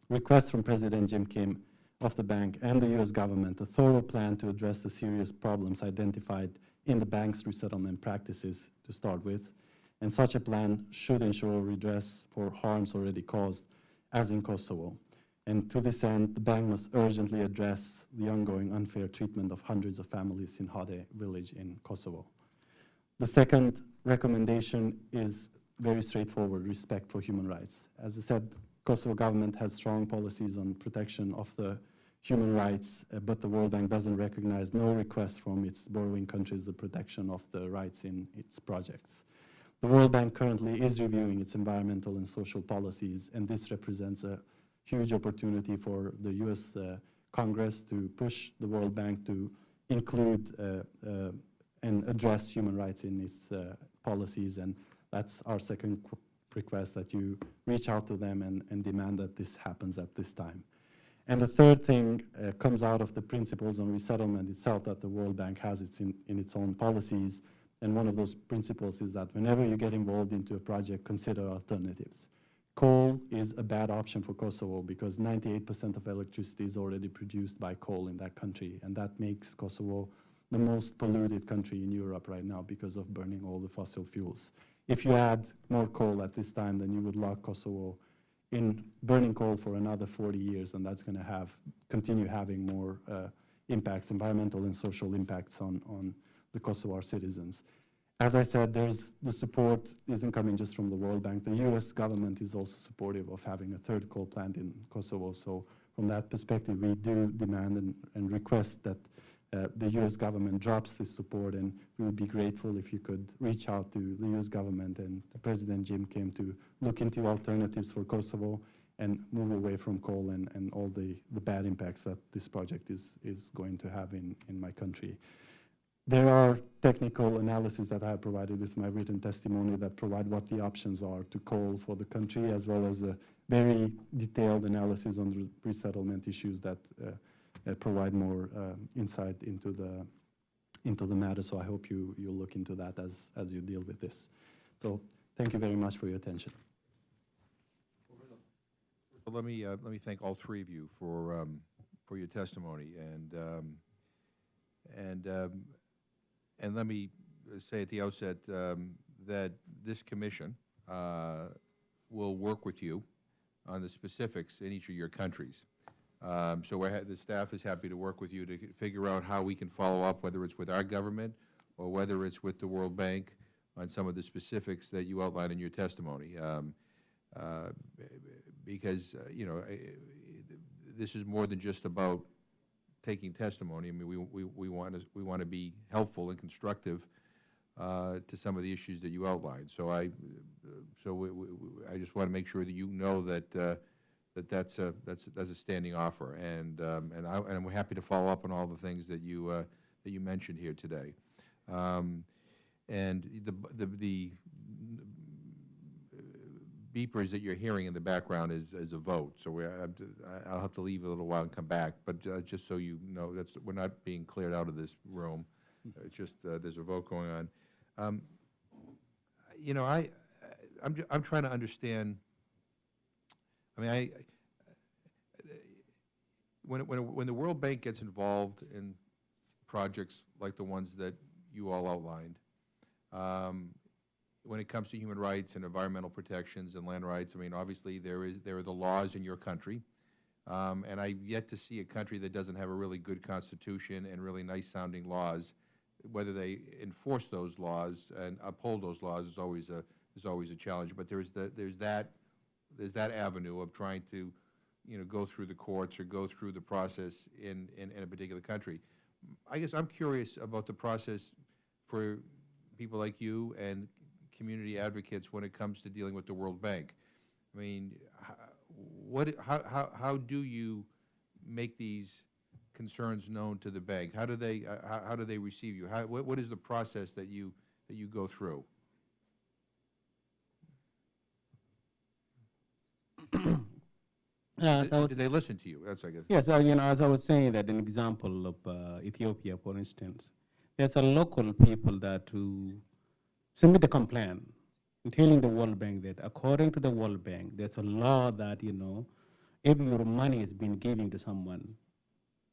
request from President Jim Kim of the bank and the US government a thorough plan to address the serious problems identified in the bank's resettlement practices to start with. And such a plan should ensure redress for harms already caused, as in Kosovo. And to this end, the bank must urgently address the ongoing unfair treatment of hundreds of families in Hade village in Kosovo. The second recommendation is very straightforward: respect for human rights. As I said, Kosovo government has strong policies on protection of the human rights, but the World Bank doesn't recognize no request from its borrowing countries the protection of the rights in its projects. The World Bank currently is reviewing its environmental and social policies, and this represents a huge opportunity for the US Congress to push the World Bank to include and address human rights in its policies, and that's our second request, that you reach out to them and demand that this happens at this time. And the third thing comes out of the principles on resettlement itself that the World Bank has in its own policies, and one of those principles is that whenever you get involved into a project, consider alternatives. Coal is a bad option for Kosovo because 98% of electricity is already produced by coal in that country, and that makes Kosovo the most polluted country in Europe right now because of burning all the fossil fuels. If you add more coal at this time, then you would lock Kosovo in burning coal for another 40 years, and that's going to continue having more impacts, environmental and social impacts on the Kosovo citizens. As I said, the support isn't coming just from the World Bank. The US government is also supportive of having a third coal plant in Kosovo. So from that perspective, we do demand and request that the US government drops this support, and we would be grateful if you could reach out to the US government and to President Jim Kim to look into alternatives for Kosovo and move away from coal and all the bad impacts that this project is going to have in my country. There are technical analyses that I have provided with my written testimony that provide what the options are to coal for the country, as well as a very detailed analysis on the resettlement issues that provide more insight into the matter. So I hope you'll look into that as you deal with this. So thank you very much for your attention. Well, let me thank all three of you for your testimony, and let me say at the outset that this commission will work with you on the specifics in each of your countries. So the staff is happy to work with you to figure out how we can follow up, whether it's with our government or whether it's with the World Bank, on some of the specifics that you outlined in your testimony. Because this is more than just about taking testimony. I mean, we want to be helpful and constructive to some of the issues that you outlined. So I just want to make sure that you know that that's a standing offer, and we're happy to follow up on all the things that you mentioned here today. And the beepers that you're hearing in the background is a vote. So I'll have to leave a little while and come back. But just so you know, we're not being cleared out of this room. It's just there's a vote going on. You know, I'm trying to understand. I mean, when the World Bank gets involved in projects like the ones that you all outlined, when it comes to human rights and environmental protections and land rights, I mean, obviously there are the laws in your country, and I've yet to see a country that doesn't have a really good constitution and really nice sounding laws. Whether they enforce those laws and uphold those laws is always a challenge. But there's that avenue of trying to, you know, go through the courts or go through the process in a particular country. I guess I'm curious about the process for people like you and community advocates when it comes to dealing with the World Bank. I mean, how do you make these concerns known to the bank? How do they receive you? What is the process that you go through? Did they listen to you? That's, I guess. Yes, you know, as I was saying, that an example of Ethiopia, for instance, there's a local people that who submit a complaint telling the World Bank that according to the World Bank, there's a law that, you know, if your money is being given to someone,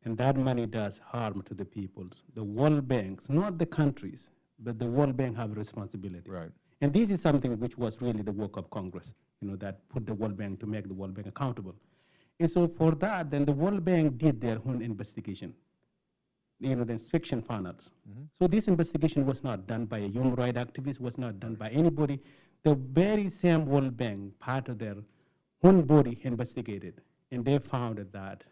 and that money does harm to the people, the World Banks, not the countries, but the World Bank have a responsibility. Right. And this is something which was really the work of Congress, you know, that put the World Bank to make the World Bank accountable. And so for that, then the World Bank did their own investigation, you know, the inspection panels. So this investigation was not done by a human rights activist, was not done by anybody. The very same World Bank, part of their own body, investigated, and they found that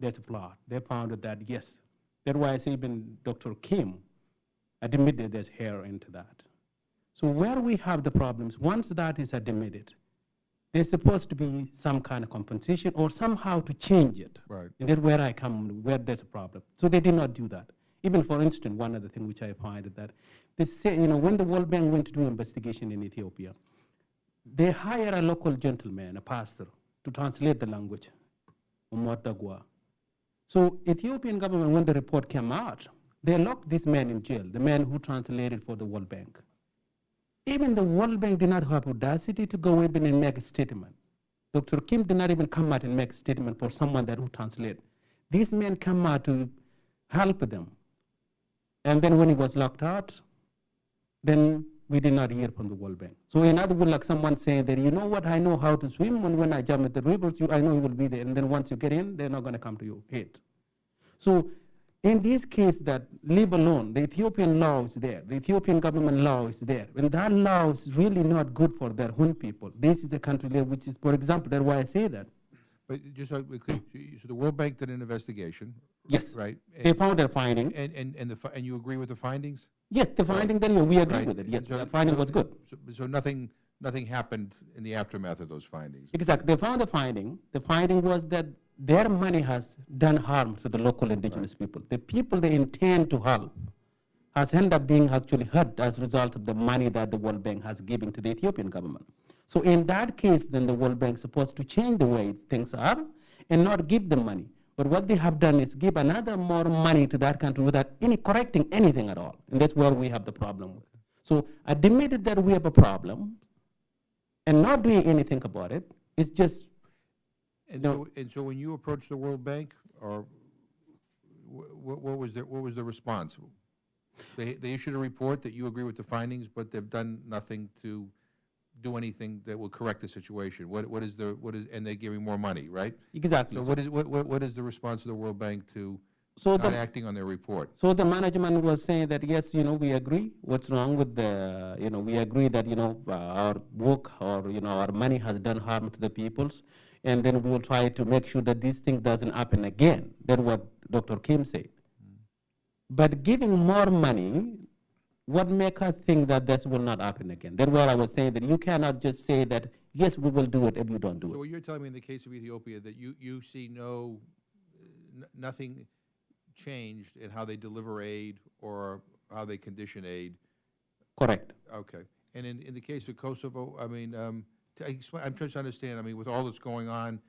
there's a flaw. They found that, yes, that's why I say even Dr. Kim admitted there's hair into that. So where we have the problems, once that is admitted, there's supposed to be some kind of compensation or somehow to change it. Right. And that's where I come, where there's a problem. So they did not do that. Even for instance, one other thing which I find is that they say, you know, when the World Bank went to do investigation in Ethiopia, they hire a local gentleman, a pastor, to translate the language, Umotagwa. So Ethiopian government, when the report came out, they locked this man in jail, the man who translated for the World Bank. Even the World Bank did not have audacity to go in and make a statement. Dr. Kim did not even come out and make a statement for someone that who translate. This man came out to help them. And then when he was locked out, then we did not hear from the World Bank. So in other words, like someone saying that, you know what, I know how to swim, and when I jump at the rivers, I know you will be there. And then once you get in, they're not going to come to your aid. So in this case, that leave alone, the Ethiopian law is there, the Ethiopian government law is there, and that law is really not good for their own people. This is a country which is, for example, that's why I say that. But just so we're clear, so the World Bank did an investigation. Yes. Right. They found their finding. And you agree with the findings? Yes, the finding, then we agree Right. with it. Yes, So- the finding was good. So nothing happened in the aftermath of those findings? Exactly. They found the finding. The finding was that their money has done harm to the local indigenous people. The people they intend to help has ended up being actually hurt as a result of the money that the World Bank has given to the Ethiopian government. So in that case, then the World Bank is supposed to change the way things are and not give them money. But what they have done is give another more money to that country without any correcting anything at all. And that's where we have the problem with. So admitted that we have a problem and not doing anything about it, it's just. And No. so when you approached the World Bank, or what was the response? They issued a report that you agree with the findings, but they've done nothing to do anything that will correct the situation. And they're giving more money, right? Exactly. So what is the response of the World Bank to So not acting on their report? So the management was saying that, yes, you know, we agree. What's wrong with the, you know, we agree that, you know, our work or, you know, our money has done harm to the peoples. And then we will try to make sure that this thing doesn't happen again. That's what Dr. Kim said. But giving more money, what makes us think that this will not happen again? That's what I was saying, that you cannot just say that, yes, we will do it if you don't do So it. what you're telling me in the case of Ethiopia, that you see nothing changed in how they deliver aid or how they condition aid? Correct. Okay. And in the case of Kosovo, I mean, I'm trying to understand, I mean, with all that's going on,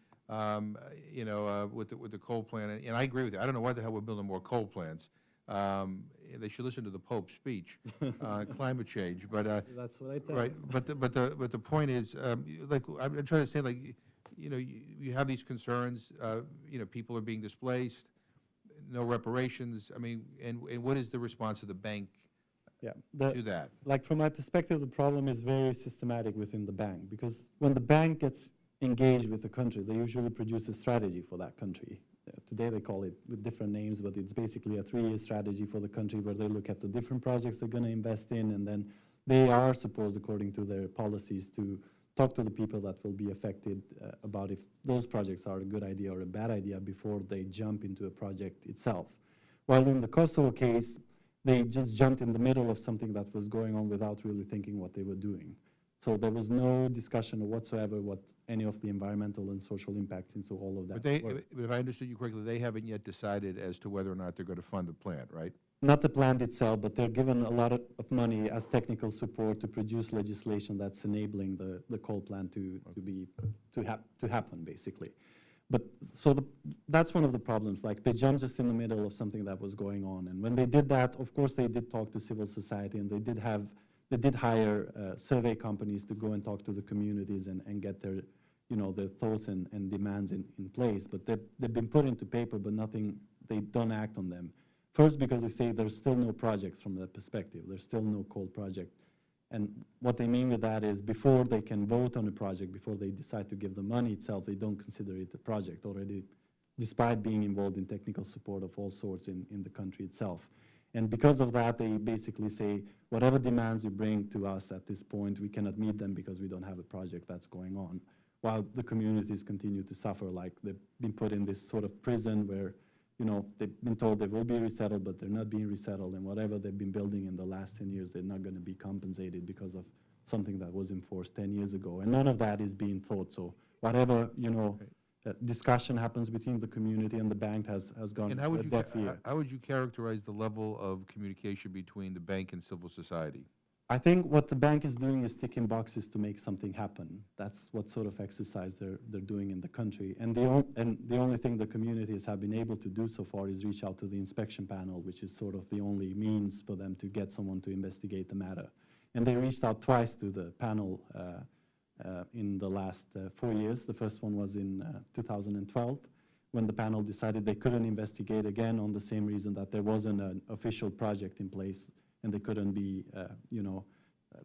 you know, with the coal plant, and I agree with you. I don't know why the hell we're building more coal plants. They should listen to the Pope's speech, climate change, but, That's what I thought. right, but the point is, like, I'm trying to say, like, you know, you have these concerns, you know, people are being displaced, no reparations, I mean, and what is the response of the bank Yeah. to that? Like from my perspective, the problem is very systematic within the bank, because when the bank gets engaged with the country, they usually produce a strategy for that country. Today they call it with different names, but it's basically a 3-year strategy for the country where they look at the different projects they're going to invest in, and then they are supposed, according to their policies, to talk to the people that will be affected about if those projects are a good idea or a bad idea before they jump into a project itself. While in the Kosovo case, they just jumped in the middle of something that was going on without really thinking what they were doing. So there was no discussion whatsoever what any of the environmental and social impacts into all of that. But if I understood you correctly, they haven't yet decided as to whether or not they're going to fund the plant, right? Not the plant itself, but they're given a lot of money as technical support to produce legislation that's enabling the coal plant to happen, basically. But so that's one of the problems. Like, they jumped just in the middle of something that was going on, and when they did that, of course, they did talk to civil society, and they did hire survey companies to go and talk to the communities and get their, you know, their thoughts and demands in place. But they've been put into paper, but nothing. They don't act on them. First, because they say there's still no project from their perspective. There's still no coal project. And what they mean with that is before they can vote on a project, before they decide to give the money itself, they don't consider it a project already, despite being involved in technical support of all sorts in the country itself. And because of that, they basically say, whatever demands you bring to us at this point, we cannot meet them because we don't have a project that's going on. While the communities continue to suffer, like they've been put in this sort of prison where, you know, they've been told they will be resettled, but they're not being resettled, and whatever they've been building in the last 10 years, they're not going to be compensated because of something that was enforced 10 years ago. And none of that is being thought. So whatever, you know, discussion happens between the community and the bank has gone And how would a deaf ear. how would you characterize the level of communication between the bank and civil society? I think what the bank is doing is ticking boxes to make something happen. That's what sort of exercise they're doing in the country. And the only thing the communities have been able to do so far is reach out to the inspection panel, which is sort of the only means for them to get someone to investigate the matter. And they reached out twice to the panel in the last 4 years. The first one was in 2012, when the panel decided they couldn't investigate again on the same reason that there wasn't an official project in place, and they couldn't be, you know,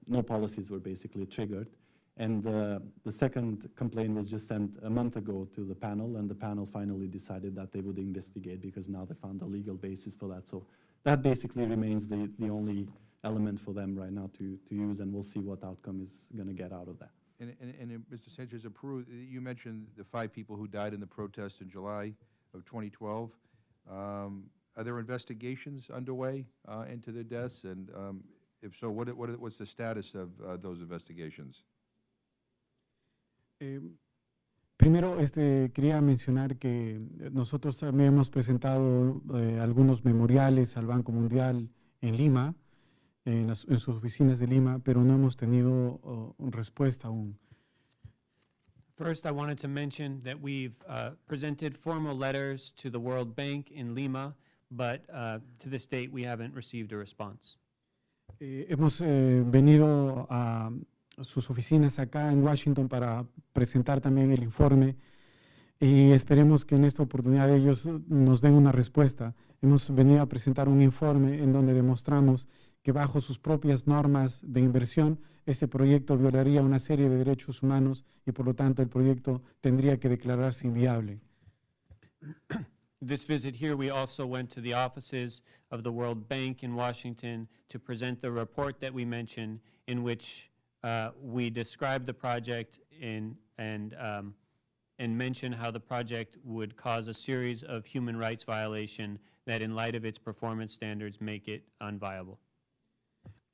no policies were basically triggered. And the second complaint was just sent a month ago to the panel, and the panel finally decided that they would investigate because now they found a legal basis for that. So that basically remains the only element for them right now to use, and we'll see what outcome is going to get out of that. And Mr. Sanchez, you mentioned the 5 people who died in the protest in July of 2012. Are there investigations underway into their deaths? And if so, what's the status of those investigations? Primero, quería mencionar que nosotros también hemos presentado algunos memoriales al Banco Mundial en Lima, en sus oficinas de Lima, pero no hemos tenido respuesta aún. First, I wanted to mention that we've presented formal letters to the World Bank in Lima, but to this date, we haven't received a response. Hemos venido a sus oficinas acá en Washington para presentar también el informe y esperemos que en esta oportunidad ellos nos den una respuesta. Hemos venido a presentar un informe en donde demostramos que bajo sus propias normas de inversión, este proyecto violaría una serie de derechos humanos y por lo tanto el proyecto tendría que declararse inviable. This visit here, we also went to the offices of the World Bank in Washington to present the report that we mentioned, in which we described the project and mention how the project would cause a series of human rights violations that, in light of its performance standards, make it unviable.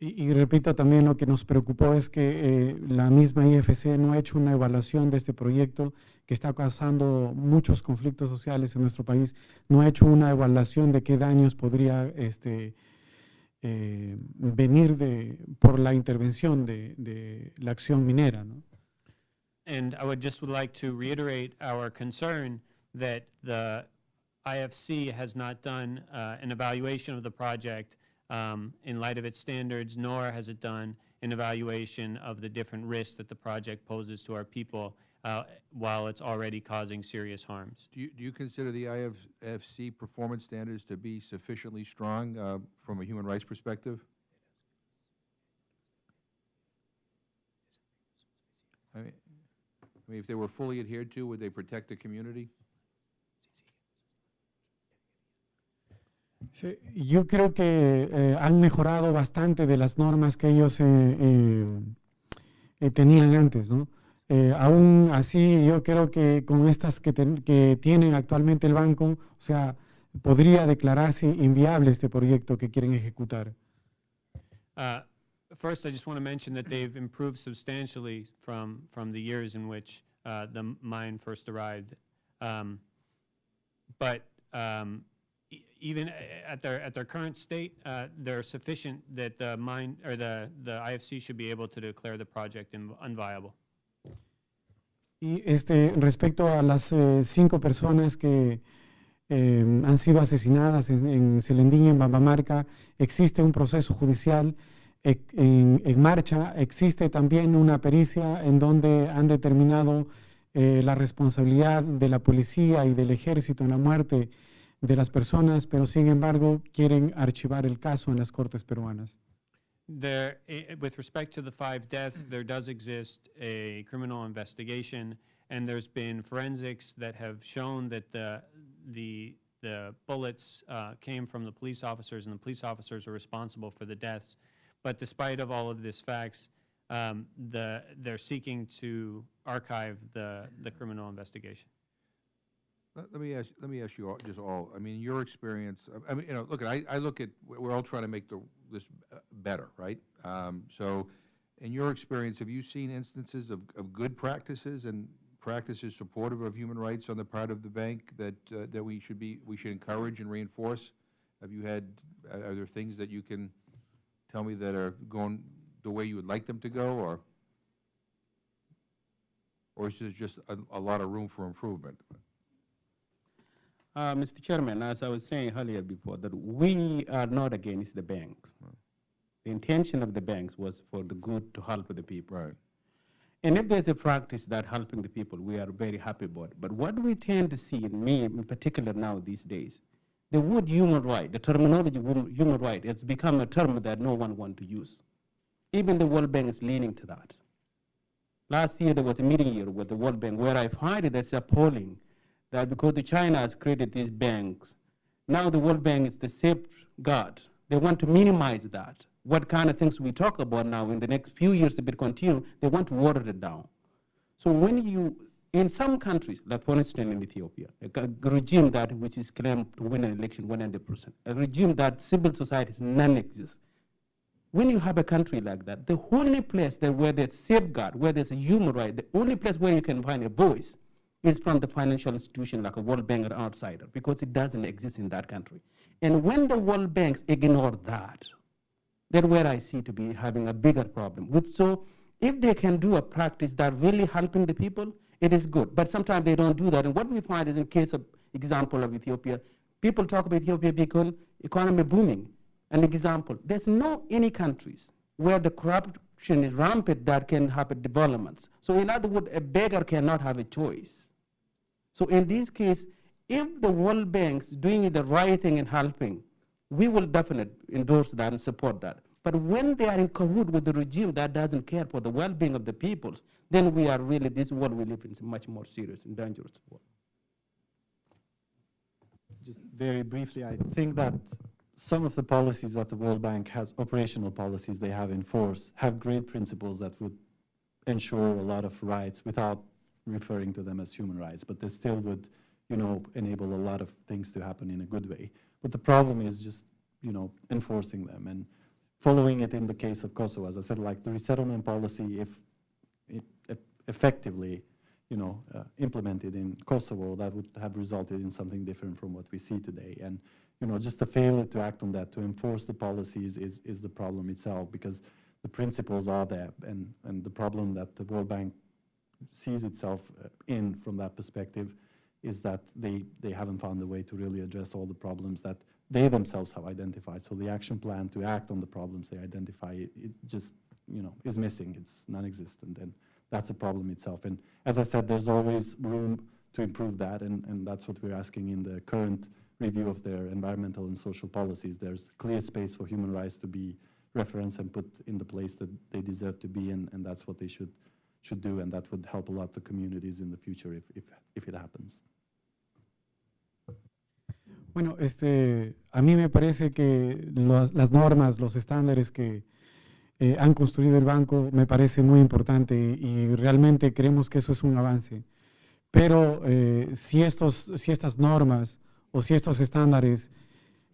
Y repito, también lo que nos preocupó es que la misma IFC no ha hecho una evaluación de este proyecto que está causando muchos conflictos sociales en nuestro país, no ha hecho una evaluación de qué daños podría venir por la intervención de la acción minera, ¿no? And I would like to reiterate our concern that the IFC has not done an evaluation of the project in light of its standards, nor has it done an evaluation of the different risks that the project poses to our people while it's already causing serious harms. Do you consider the IFC performance standards to be sufficiently strong from a human rights perspective? I mean, if they were fully adhered to, would they protect the community? Sí, yo creo que han mejorado bastante de las normas que ellos tenían antes, ¿no? Aún así, yo creo que con estas que tienen actualmente el banco, o sea, podría declararse inviable este proyecto que quieren ejecutar. First, I just want to mention that they've improved substantially from the years in which the mine first arrived. But even at their current state, they're sufficient that the mine or the IFC should be able to declare the project unviable. Y respecto a las 5 personas que han sido asesinadas en Selendín y en Bambamarca, existe un proceso judicial en marcha. Existe también una pericia en donde han determinado la responsabilidad de la policía y del ejército en la muerte de las personas, pero sin embargo quieren archivar el caso en las cortes peruanas. With respect to the 5 deaths, there does exist a criminal investigation, and there's been forensics that have shown that the bullets came from the police officers, and the police officers are responsible for the deaths. But despite of all of these facts, they're seeking to archive the criminal investigation. Let me ask you all. I mean, your experience. I mean, look, I look at. We're all trying to make this better, right? So, in your experience, have you seen instances of good practices and practices supportive of human rights on the part of the bank that we should encourage and reinforce? Have you had? Are there things that you can tell me that are going the way you would like them to go, or is there just a lot of room for improvement? Mr. Chairman, as I was saying earlier before, that we are not against the banks. Right. The intention of the banks was for the good to help the people. Right. And if there's a practice that helping the people, we are very happy about it. But what we tend to see, in particular now these days, the word human right, the terminology human right, it's become a term that no one wants to use. Even the World Bank is leaning to that. Last year there was a meeting here with the World Bank where I find it that's appalling that because China has created these banks, now the World Bank is the safeguard. They want to minimize that. What kind of things we talk about now in the next few years, if it continue, they want to water it down. So when you, in some countries, like for instance in Ethiopia, a regime that which is claimed to win an election 100%, a regime that civil society is non-existent. When you have a country like that, the only place that where there's safeguard, where there's a human right, the only place where you can find a voice is from the financial institution like a World Bank or outsider, because it doesn't exist in that country. And when the World Banks ignore that, that's where I see to be having a bigger problem. So if they can do a practice that really helping the people, it is good. But sometimes they don't do that. And what we find is in case of example of Ethiopia, people talk about Ethiopia because economy booming. An example, there's no any countries where the corruption is rampant that can have developments. So in other words, a beggar cannot have a choice. So in this case, if the World Bank's doing the right thing and helping, we will definitely endorse that and support that. But when they are in cahoots with the regime that doesn't care for the well-being of the people, then we are really, this world we live in is much more serious and dangerous world. Just very briefly, I think that some of the policies that the World Bank has, operational policies they have in force, have great principles that would ensure a lot of rights without referring to them as human rights, but they still would, enable a lot of things to happen in a good way. But the problem is just, enforcing them and following it in the case of Kosovo. As I said, like the resettlement policy, if it effectively, implemented in Kosovo, that would have resulted in something different from what we see today. And, just the failure to act on that, to enforce the policies is the problem itself, because the principles are there. And the problem that the World Bank sees itself in from that perspective is that they haven't found a way to really address all the problems that they themselves have identified. So the action plan to act on the problems they identify, it just, is missing. It's non-existent, and that's a problem itself. And as I said, there's always room to improve that, and that's what we're asking in the current review of their environmental and social policies. There's clear space for human rights to be referenced and put in the place that they deserve to be, and that's what they should do, and that would help a lot the communities in the future if it happens. Bueno, a mí me parece que las normas, los estándares que han construido el banco me parece muy importante y realmente creemos que eso es un avance. Pero si estas normas o si estos estándares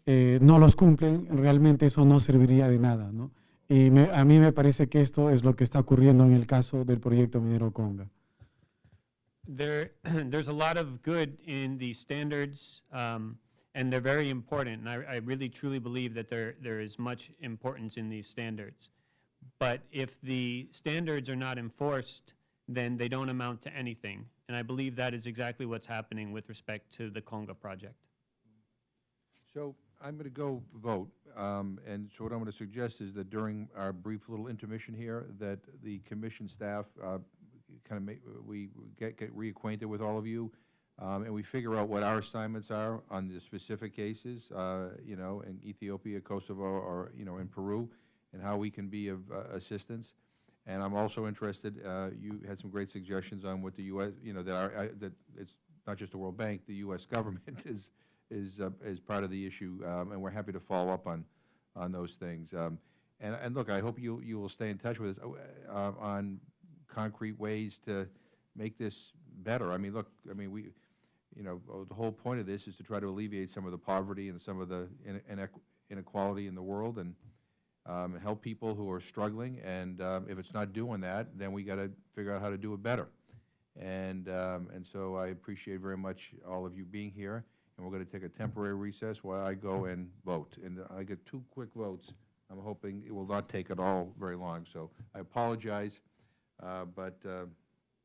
no los cumplen, realmente eso no serviría de nada, ¿no? Y a mí me parece que esto es lo que está ocurriendo en el caso del proyecto minero Conga. There's a lot of good in the standards, and they're very important. And I really truly believe that there is much importance in these standards. But if the standards are not enforced, then they don't amount to anything. And I believe that is exactly what's happening with respect to the Conga project. So I'm going to go vote, and so what I'm going to suggest is that during our brief little intermission here, that the commission staff we get reacquainted with all of you, and we figure out what our assignments are on the specific cases, in Ethiopia, Kosovo, or, in Peru, and how we can be of assistance. And I'm also interested, you had some great suggestions on what the U.S., that it's not just the World Bank, the U.S. government is part of the issue, and we're happy to follow up on those things. And look, I hope you will stay in touch with us on concrete ways to make this better. I mean, look, we, the whole point of this is to try to alleviate some of the poverty and some of the inequality in the world, and help people who are struggling. And if it's not doing that, then we got to figure out how to do it better. And so I appreciate very much all of you being here. And we're going to take a temporary recess while I go and vote. And I get 2 quick votes. I'm hoping it will not take at all very long. So I apologize. But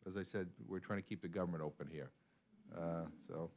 as I said, we're trying to keep the government open here. So.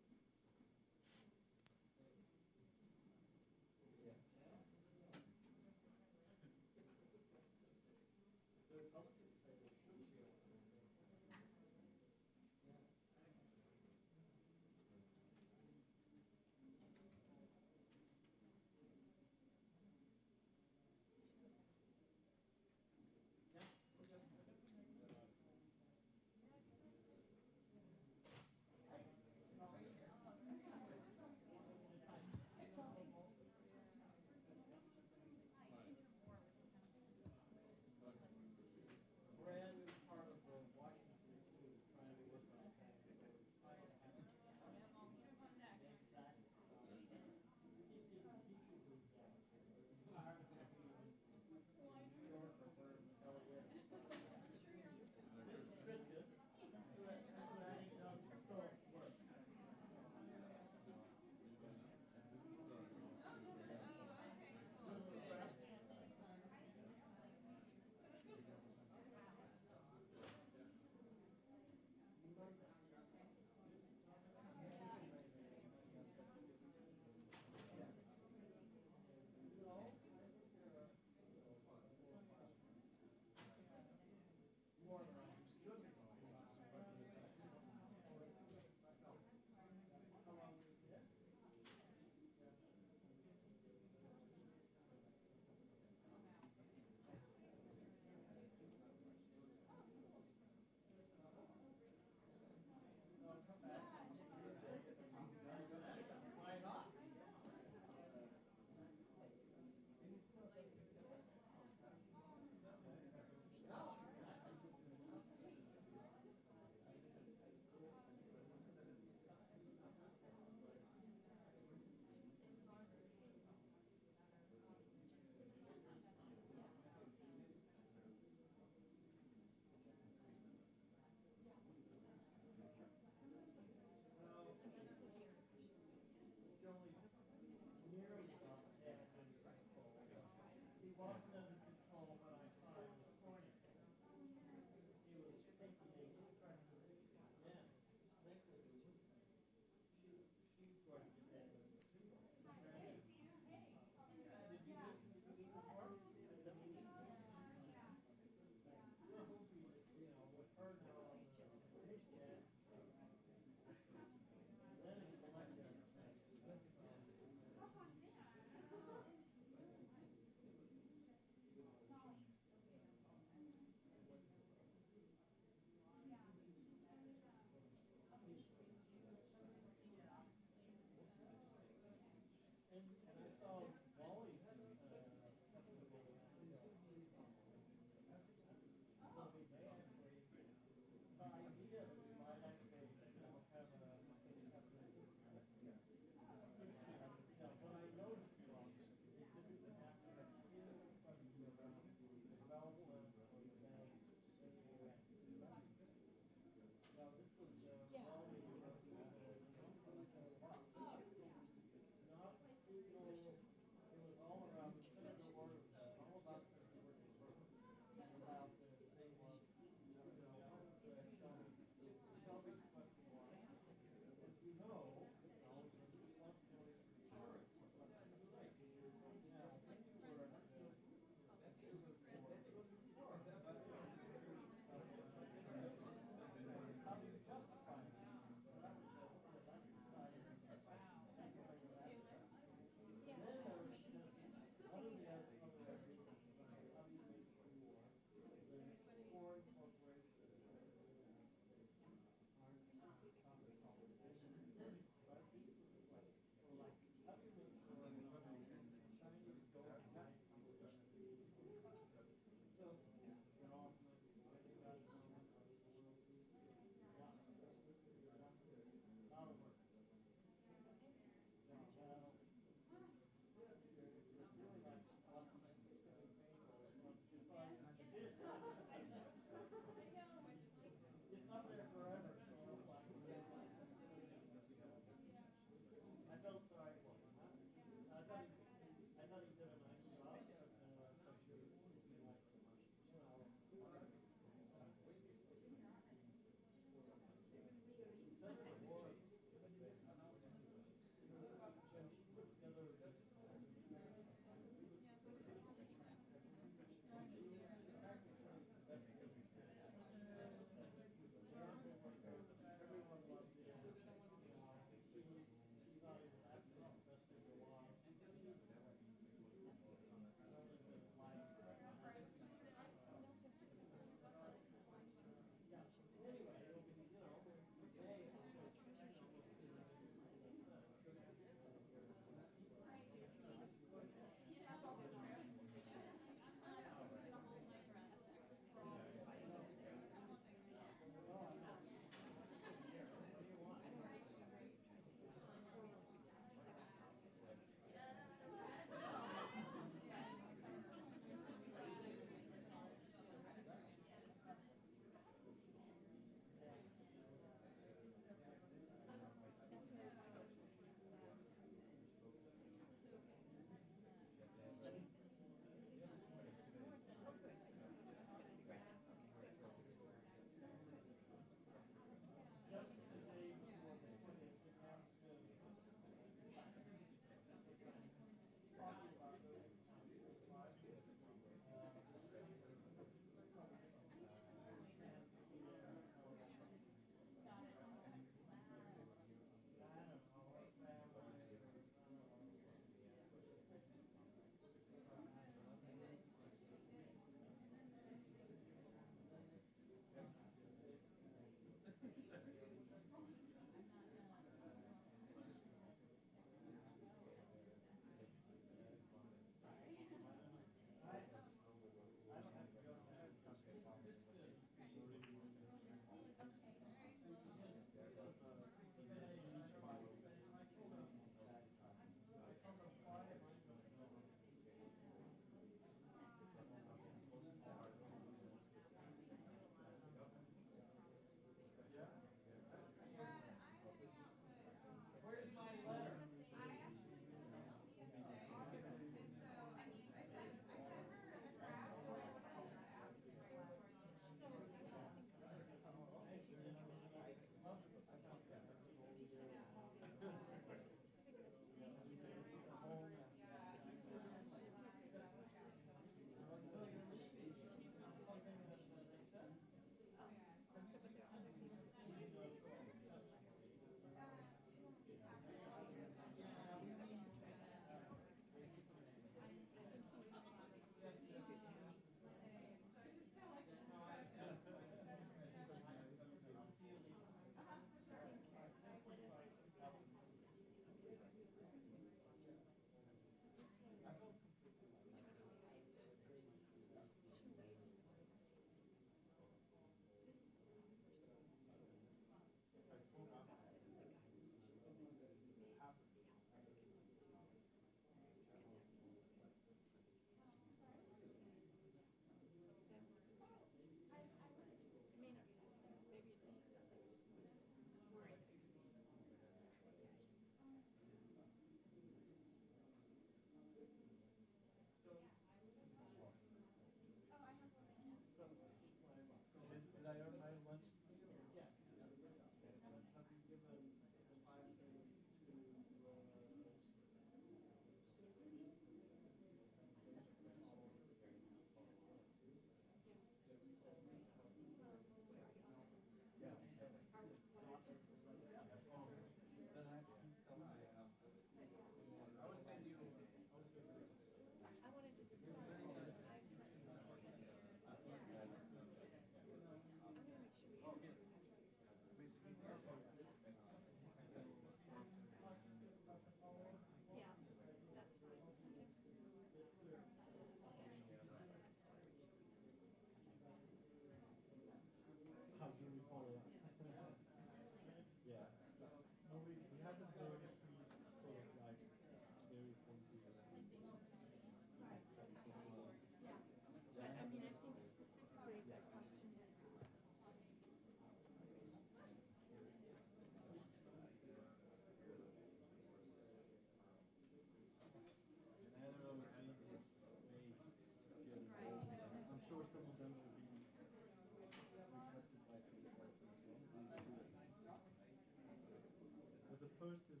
the first is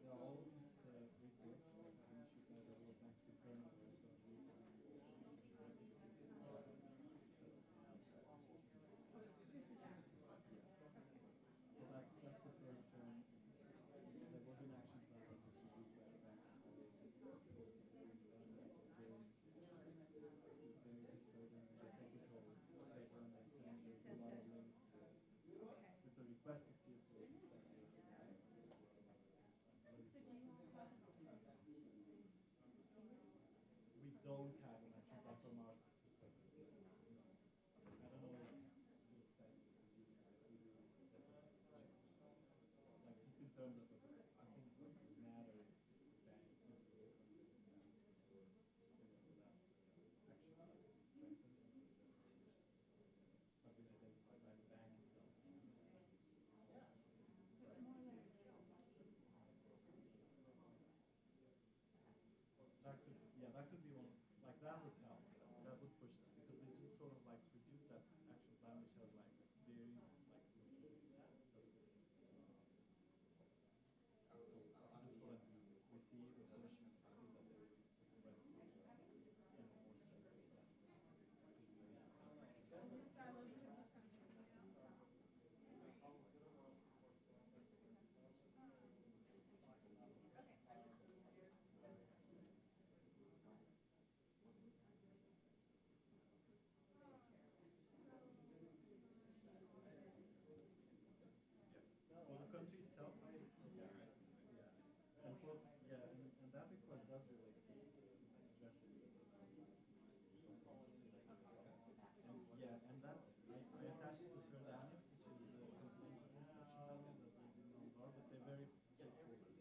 there are always reports issued by the World Bank to turnover. So that's the first one. There was an action plan that was produced by the bank. With the request to see if we don't have an action plan from our perspective. I don't know if it's said like just in terms of I think what would matter is bank something identified by the bank itself. That could be one. Like that would help. That would push them because they just sort of like produce that action plan which has like very like. Just for it to receive a push and see that there is well, the country itself, and that request does relate to addresses. And that's I attached the third annex, which is the complaint section that we didn't know, but they're very straightforward.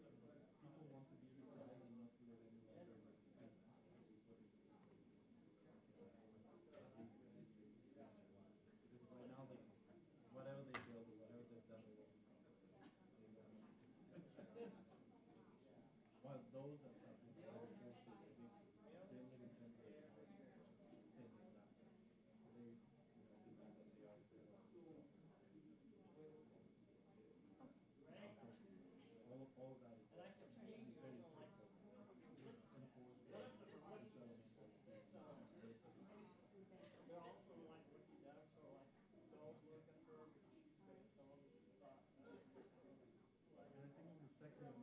People want to be resettled and not live any longer in this prison. Because by now they whatever they build or whatever they've done is while those that have been forced to they live in temporary houses, same disaster. So they demand that they are all of that is very straightforward. Just enforce the resettlement and I think on the second one,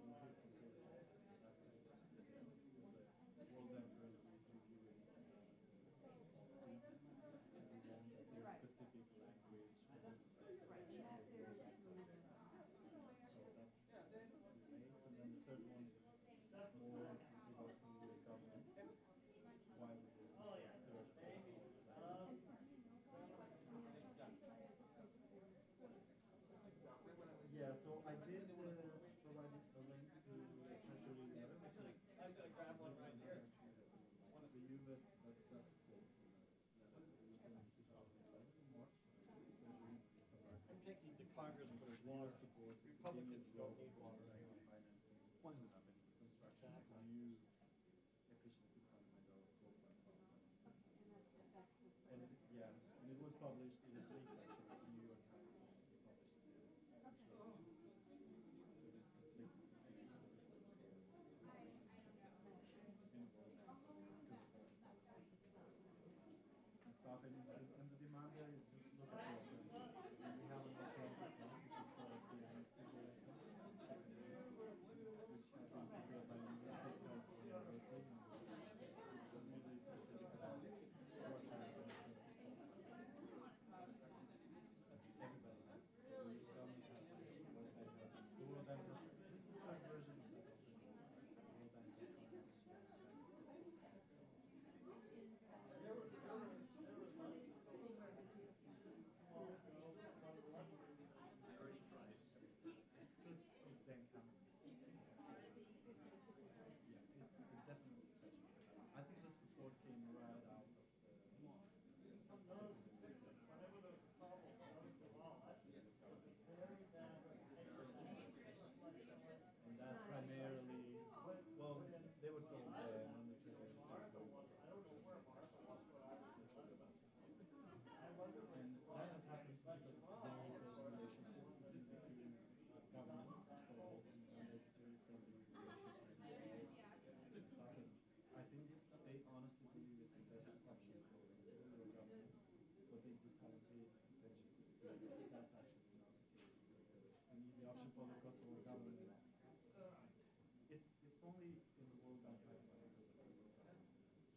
World Bank is reviewing specific language. And then the third one is more with regards to the US government. Why would this yeah, so I did provide a link to the Treasury letter, which is the US, that's a quote. March. I'm taking the Congress for water. Republicans don't need water. Financing construction of new efficiencies on the and it was published in a leak actually in the New York Times. They published it there, which was because it's completely stuff and the demand there is just look at the alternatives. We have an alternative plan which is called the annex situation, which has been prepared by the University of Berkeley and it's a really specific everybody has it. So the government has it, the World Bank has it. This is the third version of that alternative. The World Bank has it. for the Kosovo government. It's only in the World Bank pipeline.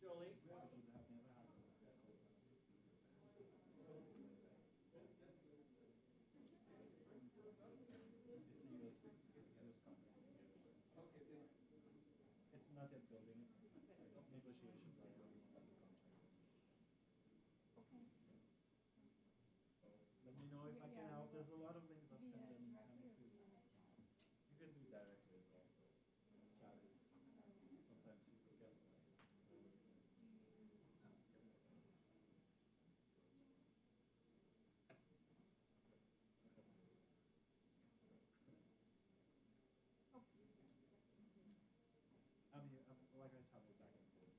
Julie? It would have never happened. It's not yet building. Negotiations are going on the contract. Let me know if I can help. There's a lot of links I've sent them. You can do directly as well. So chat is sometimes you forget. Like I travel back and forth.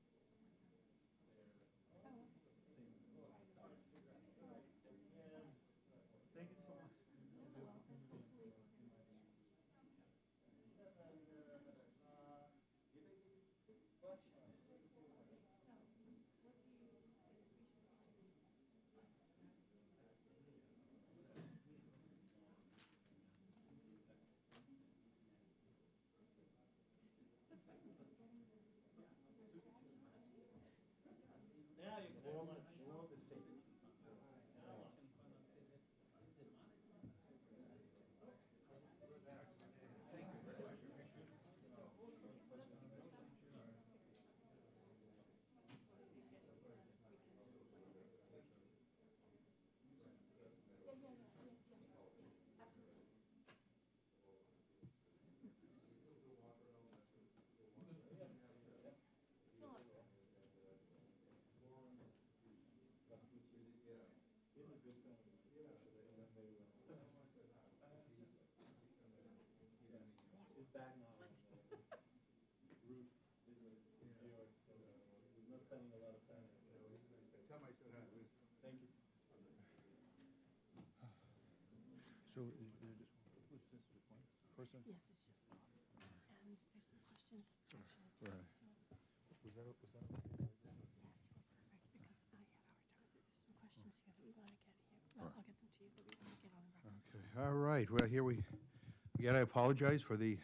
Thank you so much. He's back now. Root business in New York, so he's not spending a lot of time. Tell him I said hi. Thank you. So, who's this? One person? Yes, it's just Bob. And there's some questions. Go ahead. Was that okay? Yes, you were perfect, because I had a hard time. There's some questions here that we want to get here. Well, I'll get them to you, but we want to get on the record. Okay. All right. Well, here we, again, I apologize for the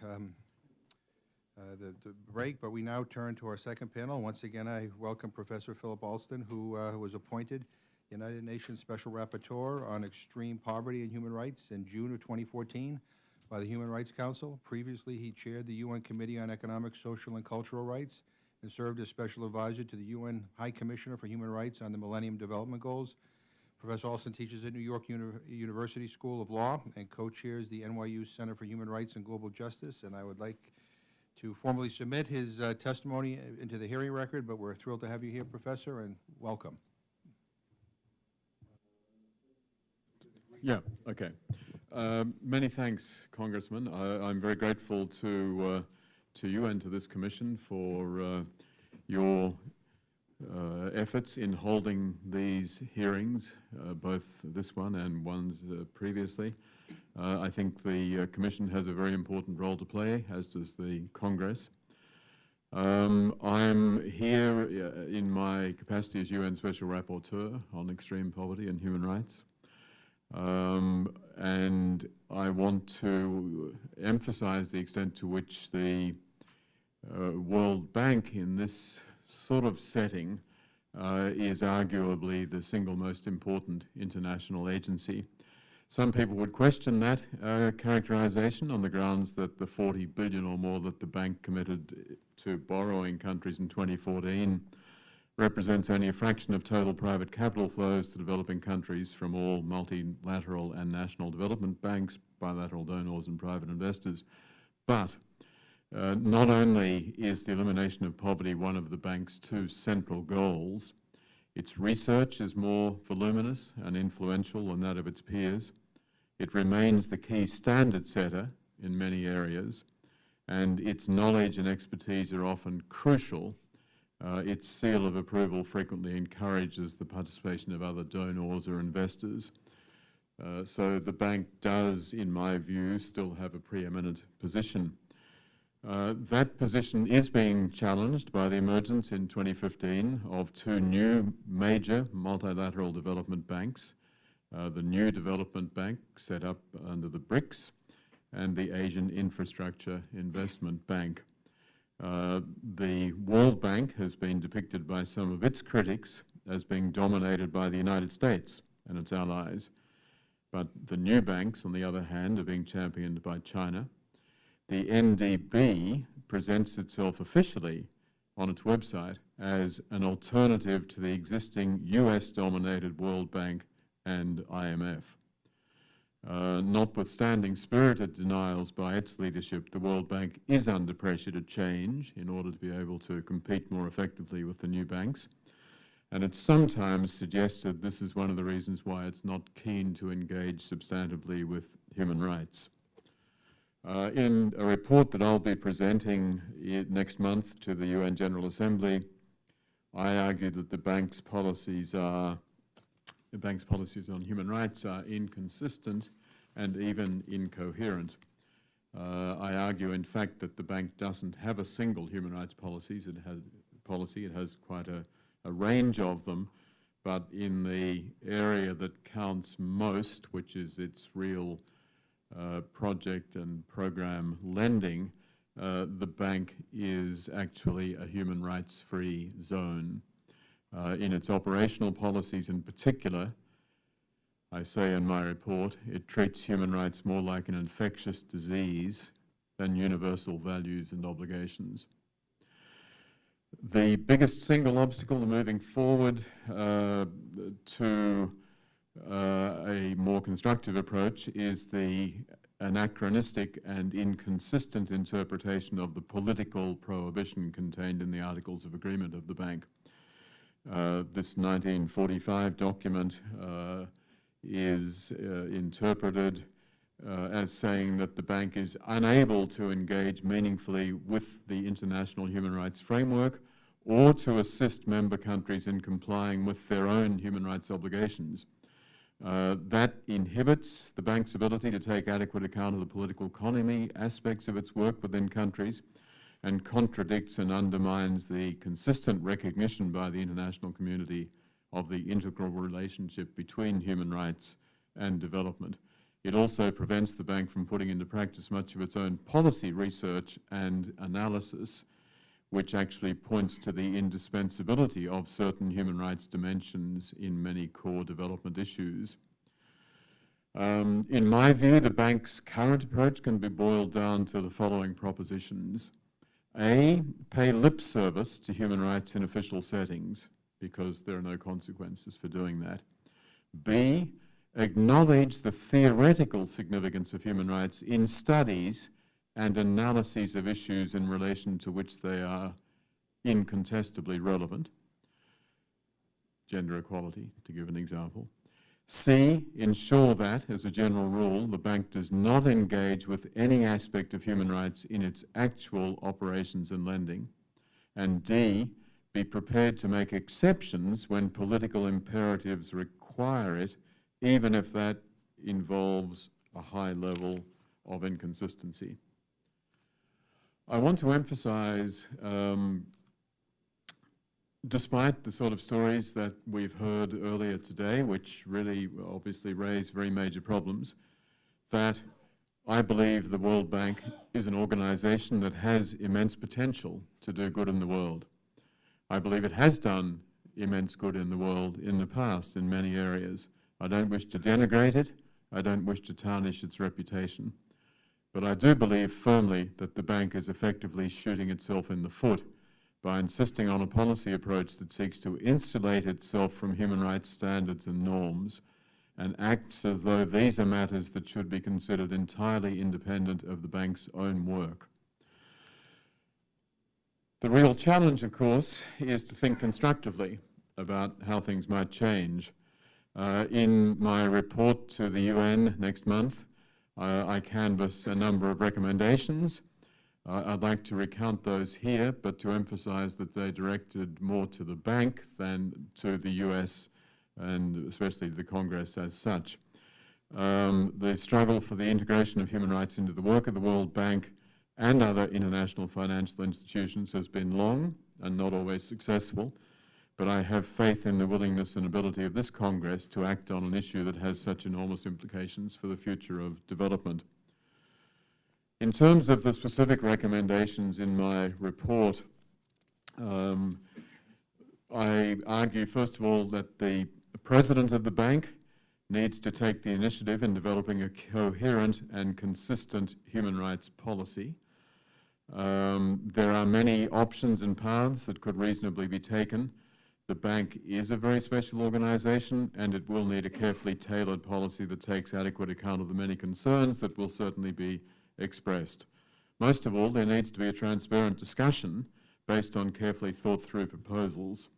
break, but we now turn to our second panel. Once again, I welcome Professor Philip Alston, who was appointed United Nations Special Rapporteur on Extreme Poverty and Human Rights in June of 2014 by the Human Rights Council. Previously, he chaired the UN Committee on Economic, Social, and Cultural Rights and served as Special Advisor to the UN High Commissioner for Human Rights on the Millennium Development Goals. Professor Alston teaches at New York University School of Law and co-chairs the NYU Center for Human Rights and Global Justice, and I would like to formally submit his testimony into the hearing record, but we're thrilled to have you here, Professor, and welcome. Yeah, okay. Many thanks, Congressman. I'm very grateful to you and to this commission for your efforts in holding these hearings, both this one and ones previously. I think the commission has a very important role to play, as does the Congress. I'm here in my capacity as UN Special Rapporteur on extreme poverty and human rights. And I want to emphasize the extent to which the World Bank in this sort of setting is arguably the single most important international agency. Some people would question that characterization on the grounds that the 40 billion or more that the bank committed to borrowing countries in 2014 represents only a fraction of total private capital flows to developing countries from all multilateral and national development banks, bilateral donors and private investors. But not only is the elimination of poverty one of the bank's two central goals, its research is more voluminous and influential than that of its peers. It remains the key standard setter in many areas, and its knowledge and expertise are often crucial. Its seal of approval frequently encourages the participation of other donors or investors. So the bank does, in my view, still have a preeminent position. That position is being challenged by the emergence in 2015 of two new major multilateral development banks. The new development bank set up under the BRICS and the Asian Infrastructure Investment Bank. The World Bank has been depicted by some of its critics as being dominated by the United States and its allies, but the new banks, on the other hand, are being championed by China. The NDB presents itself officially on its website as an alternative to the existing US-dominated World Bank and IMF. Notwithstanding spirited denials by its leadership, the World Bank is under pressure to change in order to be able to compete more effectively with the new banks. And it's sometimes suggested this is one of the reasons why it's not keen to engage substantively with human rights. In a report that I'll be presenting next month to the UN General Assembly, I argue that the bank's policies on human rights are inconsistent and even incoherent. I argue, in fact, that the bank doesn't have a single human rights policy. It has quite a range of them, but in the area that counts most, which is its real project and program lending, the bank is actually a human rights-free zone. In its operational policies in particular, I say in my report, it treats human rights more like an infectious disease than universal values and obligations. The biggest single obstacle to moving forward to a more constructive approach is the anachronistic and inconsistent interpretation of the political prohibition contained in the Articles of Agreement of the bank. This 1945 document is interpreted as saying that the bank is unable to engage meaningfully with the international human rights framework or to assist member countries in complying with their own human rights obligations. That inhibits the bank's ability to take adequate account of the political economy aspects of its work within countries and contradicts and undermines the consistent recognition by the international community of the integral relationship between human rights and development. It also prevents the bank from putting into practice much of its own policy research and analysis, which actually points to the indispensability of certain human rights dimensions in many core development issues. In my view, the bank's current approach can be boiled down to the following propositions. A, pay lip service to human rights in official settings, because there are no consequences for doing that. B, acknowledge the theoretical significance of human rights in studies and analyses of issues in relation to which they are incontestably relevant. Gender equality, to give an example. C, ensure that, as a general rule, the bank does not engage with any aspect of human rights in its actual operations and lending. And D, be prepared to make exceptions when political imperatives require it, even if that involves a high level of inconsistency. I want to emphasize, despite the sort of stories that we've heard earlier today, which really obviously raise very major problems, that I believe the World Bank is an organization that has immense potential to do good in the world. I believe it has done immense good in the world in the past in many areas. I don't wish to denigrate it. I don't wish to tarnish its reputation. But I do believe firmly that the bank is effectively shooting itself in the foot by insisting on a policy approach that seeks to insulate itself from human rights standards and norms and acts as though these are matters that should be considered entirely independent of the bank's own work. The real challenge, of course, is to think constructively about how things might change. In my report to the UN next month, I canvass a number of recommendations. I'd like to recount those here, but to emphasize that they're directed more to the bank than to the US and especially the Congress as such. The struggle for the integration of human rights into the work of the World Bank and other international financial institutions has been long and not always successful, but I have faith in the willingness and ability of this Congress to act on an issue that has such enormous implications for the future of development. In terms of the specific recommendations in my report, I argue, first of all, that the president of the bank needs to take the initiative in developing a coherent and consistent human rights policy. There are many options and paths that could reasonably be taken. The bank is a very special organization, and it will need a carefully tailored policy that takes adequate account of the many concerns that will certainly be expressed. Most of all, there needs to be a transparent discussion based on carefully thought through proposals.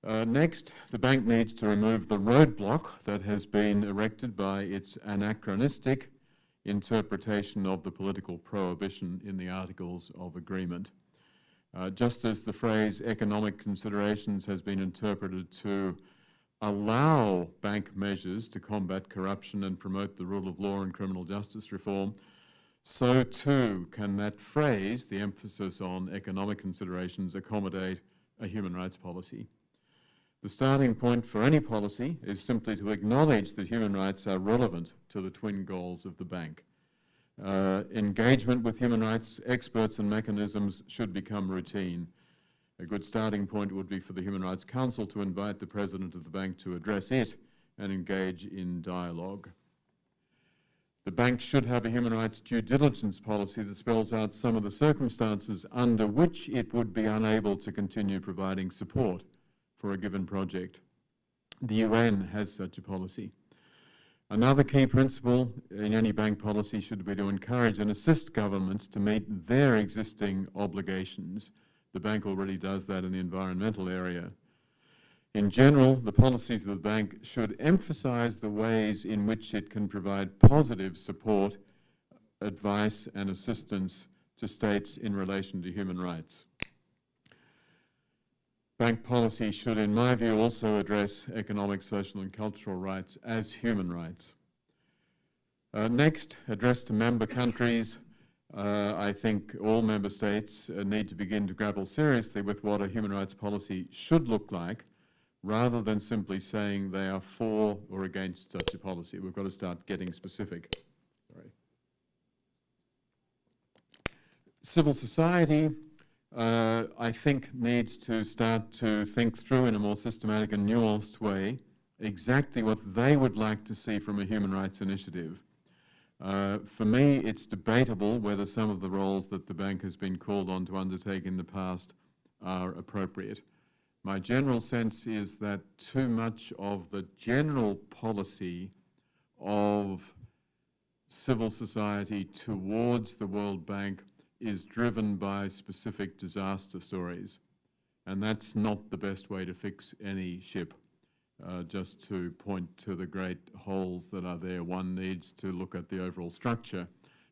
Next, the bank needs to remove the roadblock that has been erected by its anachronistic interpretation of the political prohibition in the Articles of Agreement. Just as the phrase economic considerations has been interpreted to allow bank measures to combat corruption and promote the rule of law and criminal justice reform, so too can that phrase, the emphasis on economic considerations, accommodate a human rights policy. The starting point for any policy is simply to acknowledge that human rights are relevant to the twin goals of the bank. Engagement with human rights experts and mechanisms should become routine. A good starting point would be for the Human Rights Council to invite the president of the bank to address it and engage in dialogue. The bank should have a human rights due diligence policy that spells out some of the circumstances under which it would be unable to continue providing support for a given project. The UN has such a policy. Another key principle in any bank policy should be to encourage and assist governments to meet their existing obligations. The bank already does that in the environmental area. In general, the policies of the bank should emphasize the ways in which it can provide positive support, advice, and assistance to states in relation to human rights. Bank policy should, in my view, also address economic, social, and cultural rights as human rights. Next, addressed to member countries, I think all member states need to begin to grapple seriously with what a human rights policy should look like, rather than simply saying they are for or against such a policy. We've got to start getting specific. Civil society, I think, needs to start to think through in a more systematic and nuanced way exactly what they would like to see from a human rights initiative. For me, it's debatable whether some of the roles that the bank has been called on to undertake in the past are appropriate. My general sense is that too much of the general policy of civil society towards the World Bank is driven by specific disaster stories. And that's not the best way to fix any ship. Just to point to the great holes that are there, one needs to look at the overall structure,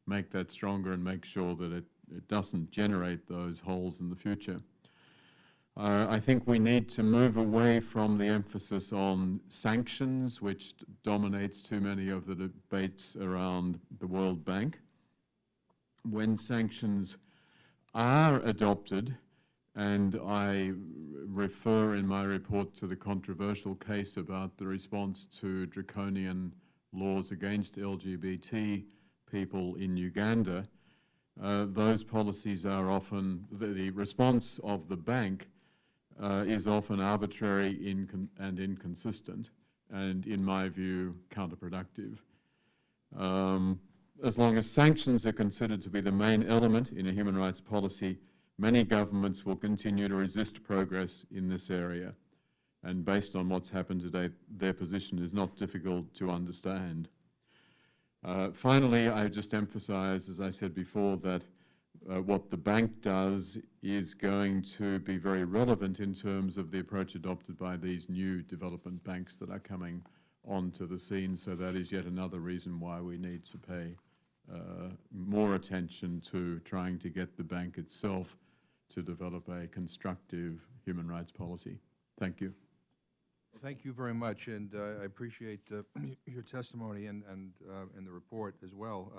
make that stronger, and make sure that it doesn't generate those holes in the future. I think we need to move away from the emphasis on sanctions, which dominates too many of the debates around the World Bank. When sanctions are adopted, and I refer in my report to the controversial case about the response to draconian laws against LGBT people in Uganda, those policies are often, the response of the bank is often arbitrary and inconsistent, and in my view, counterproductive. As long as sanctions are considered to be the main element in a human rights policy, many governments will continue to resist progress in this area. And based on what's happened today, their position is not difficult to understand. Finally, I just emphasize, as I said before, that what the bank does is going to be very relevant in terms of the approach adopted by these new development banks that are coming onto the scene. So that is yet another reason why we need to pay more attention to trying to get the bank itself to develop a constructive human rights policy. Thank you. Well, thank you very much, and I appreciate your testimony and the report as well.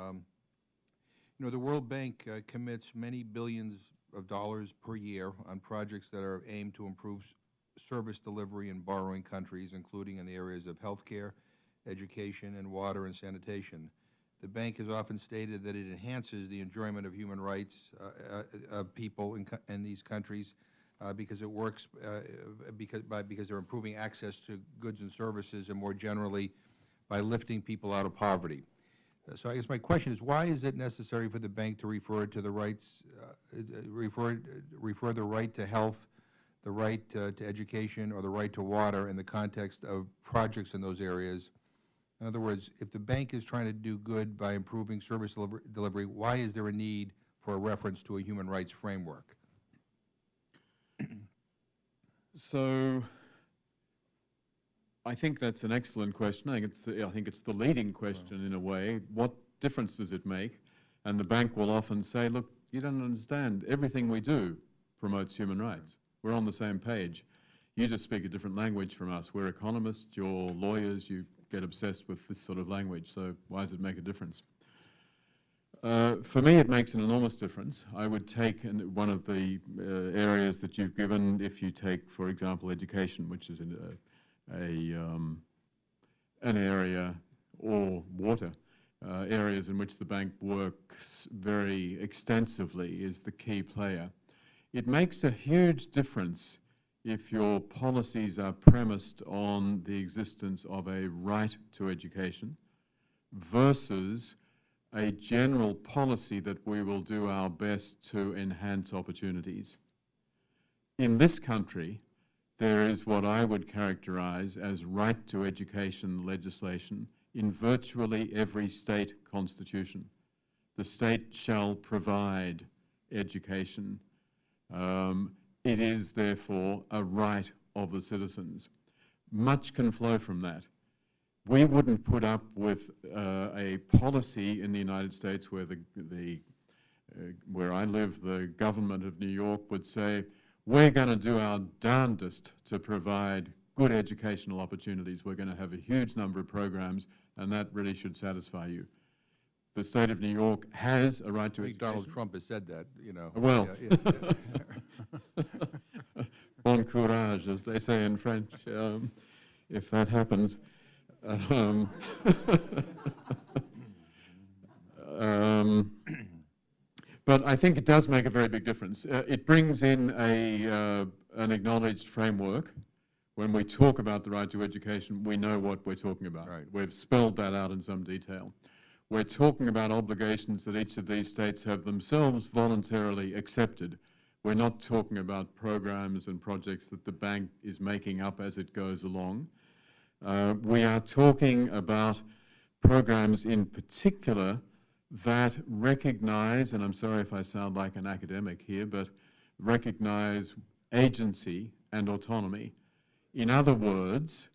You know, the World Bank commits many billions of dollars per year on projects that are aimed to improve service delivery in borrowing countries, including in the areas of healthcare, education, and water and sanitation. the bank has often stated that it enhances the enjoyment of human rights of people in these countries because it works because they're improving access to goods and services, and more generally by lifting people out of poverty. So I guess my question is, why is it necessary for the bank to refer to the rights, refer the right to health, the right to education, or the right to water in the context of projects in those areas? In other words, if the bank is trying to do good by improving service delivery, why is there a need for a reference to a human rights framework? So I think that's an excellent question. I think it's the leading question in a way. What difference does it make? And the bank will often say, look, you don't understand. Everything we do promotes human rights. We're on the same page. You just speak a different language from us. We're economists, you're lawyers, you get obsessed with this sort of language, so why does it make a difference? For me, it makes an enormous difference. I would take one of the areas that you've given, if you take, for example, education, which is an area, or water, areas in which the bank works very extensively, is the key player. It makes a huge difference if your policies are premised on the existence of a right to education versus a general policy that we will do our best to enhance opportunities. In this country, there is what I would characterize as right to education legislation in virtually every state constitution. The state shall provide education. It is therefore a right of the citizens. Much can flow from that. We wouldn't put up with a policy in the United States where where I live, the government of New York would say, we're going to do our darndest to provide good educational opportunities. We're going to have a huge number of programs, and that really should satisfy you. The state of New York has a right to education. Donald Trump has said that, you know. Well, yeah. bon courage, as they say in French, if that happens. But I think it does make a very big difference. It brings in an acknowledged framework. When we talk about the right to education, we know what we're talking about. Right. We've spelled that out in some detail. We're talking about obligations that each of these states have themselves voluntarily accepted. We're not talking about programs and projects that the bank is making up as it goes along. We are talking about programs in particular that recognize, and I'm sorry if I sound like an academic here, but recognize agency and autonomy. In other words,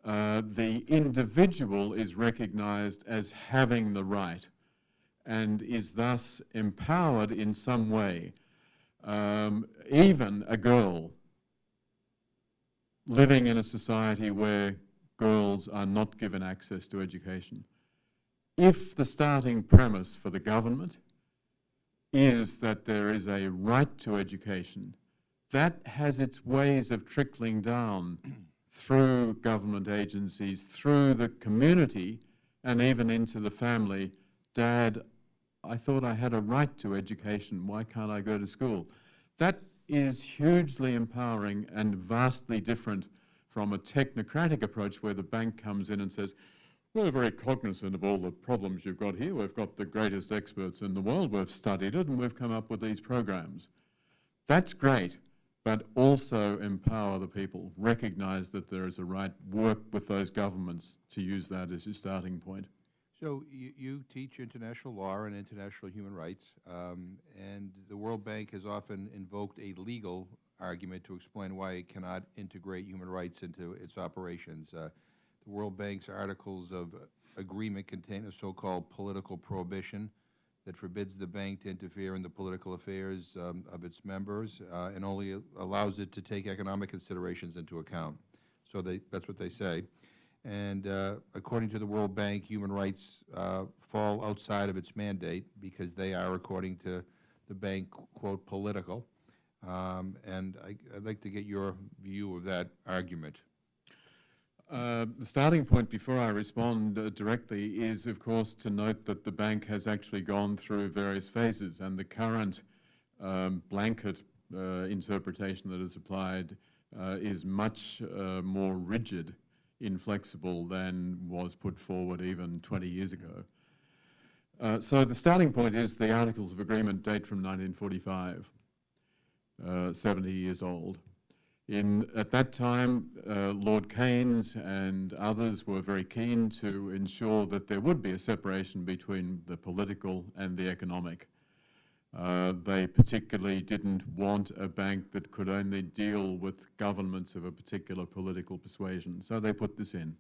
the individual is recognized as having the right and is thus empowered in some way. Even a girl living in a society where girls are not given access to education. If the starting premise for the government is that there is a right to education, that has its ways of trickling down through government agencies, through the community, and even into the family. Dad, I thought I had a right to education. Why can't I go to school? That is hugely empowering and vastly different from a technocratic approach where the bank comes in and says, we're very cognizant of all the problems you've got here. We've got the greatest experts in the world. We've studied it and we've come up with these programs. That's great, but also empower the people. Recognize that there is a right, work with those governments to use that as your starting point. So you teach international law and international human rights, and the World Bank has often invoked a legal argument to explain why it cannot integrate human rights into its operations. The World Bank's articles of agreement contain a so-called political prohibition that forbids the bank to interfere in the political affairs of its members and only allows it to take economic considerations into account. So that's what they say. And according to the World Bank, human rights fall outside of its mandate because they are, according to the bank, quote, political. And I'd like to get your view of that argument. The starting point, before I respond directly, is of course to note that the bank has actually gone through various phases, and the current blanket interpretation that is applied is much more rigid, inflexible than was put forward even 20 years ago. So the starting point is the Articles of Agreement date from 1945, 70 years old. At that time, Lord Keynes and others were very keen to ensure that there would be a separation between the political and the economic. They particularly didn't want a bank that could only deal with governments of a particular political persuasion, so they put this in.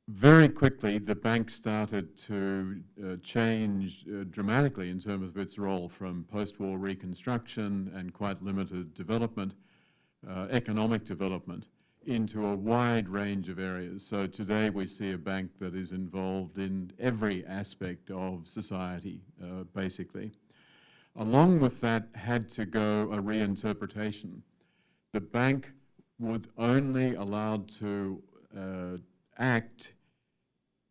Very quickly, the bank started to change dramatically in terms of its role from post-war reconstruction and quite limited development, economic development, into a wide range of areas. So today we see a bank that is involved in every aspect of society, basically. Along with that had to go a reinterpretation. The bank was only allowed to act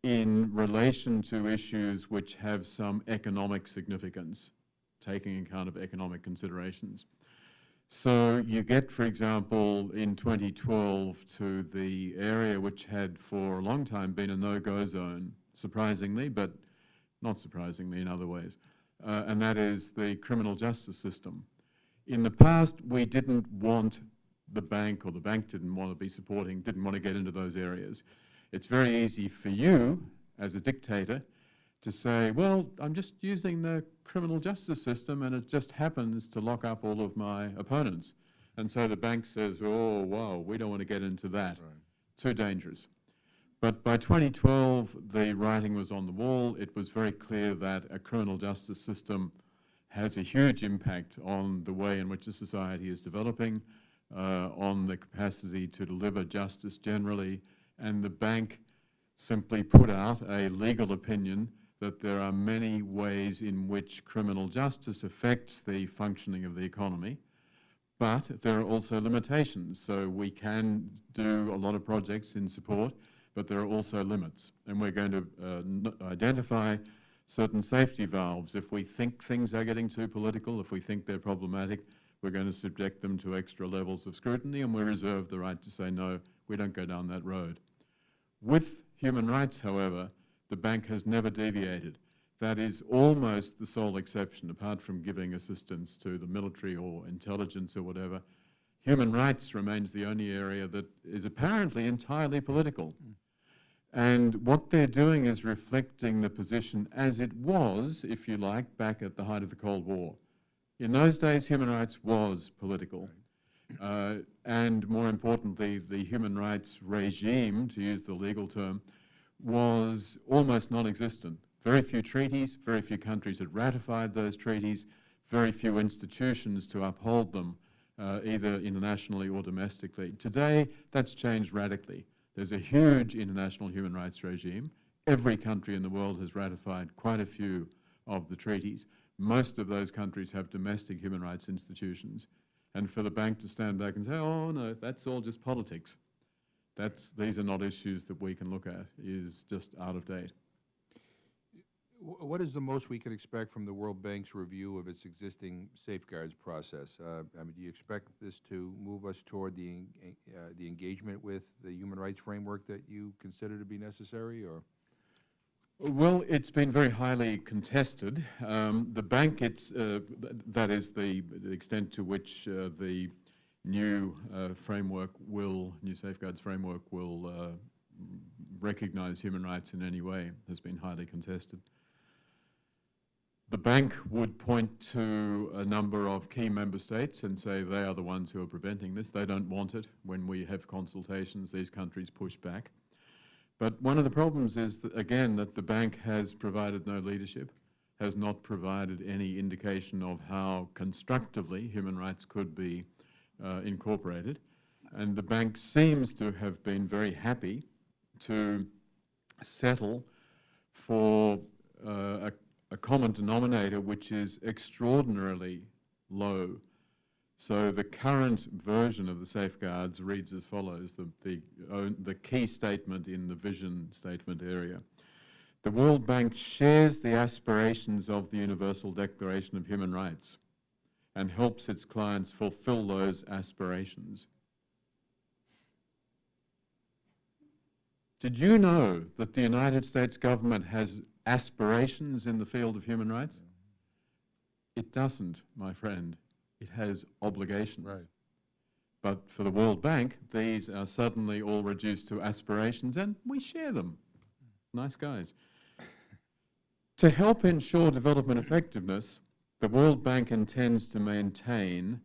in relation to issues which have some economic significance, taking account of economic considerations. So you get, for example, in 2012 to the area which had for a long time been a no-go zone, surprisingly, but not surprisingly in other ways, and that is the criminal justice system. In the past, we didn't want the bank, or the bank didn't want to be supporting, didn't want to get into those areas. It's very easy for you, as a dictator, to say, well, I'm just using the criminal justice system and it just happens to lock up all of my opponents. And so the bank says, oh, wow, we don't want to get into that. Right. Too dangerous. But by 2012, the writing was on the wall. It was very clear that a criminal justice system has a huge impact on the way in which a society is developing, on the capacity to deliver justice generally, and the bank simply put out a legal opinion that there are many ways in which criminal justice affects the functioning of the economy, but there are also limitations. So we can do a lot of projects in support, but there are also limits. And we're going to identify certain safety valves. If we think things are getting too political, if we think they're problematic, we're going to subject them to extra levels of scrutiny, and we reserve the right to say, no, we don't go down that road. With human rights, however, the bank has never deviated. That is almost the sole exception, apart from giving assistance to the military or intelligence or whatever. Human rights remains the only area that is apparently entirely political. And what they're doing is reflecting the position as it was, if you like, back at the height of the Cold War. In those days, human rights was political. And more importantly, the human rights regime, to use the legal term, was almost non-existent. Very few treaties, very few countries had ratified those treaties, very few institutions to uphold them, either internationally or domestically. Today, that's changed radically. There's a huge international human rights regime. Every country in the world has ratified quite a few of the treaties. Most of those countries have domestic human rights institutions. And for the bank to stand back and say, oh no, that's all just politics. These are not issues that we can look at, is just out of date. What is the most we can expect from the World Bank's review of its existing safeguards process? I mean, do you expect this to move us toward the engagement with the human rights framework that you consider to be necessary, or? Well, it's been very highly contested. The bank, that is the extent to which the new new safeguards framework will recognize human rights in any way, has been highly contested. The bank would point to a number of key member states and say they are the ones who are preventing this. They don't want it. When we have consultations, these countries push back. But one of the problems is, that, again, that the bank has provided no leadership, has not provided any indication of how constructively human rights could be incorporated. And the bank seems to have been very happy to settle for a common denominator which is extraordinarily low So the current version of the safeguards reads as follows, the key statement in the vision statement area. The World Bank shares the aspirations of the Universal Declaration of Human Rights and helps its clients fulfill those aspirations. Did you know that the United States government has aspirations in the field of human rights? It doesn't, my friend. It has obligations. Right. But for the World Bank, these are suddenly all reduced to aspirations, and we share them. Nice guys. To help ensure development effectiveness, the World Bank intends to maintain,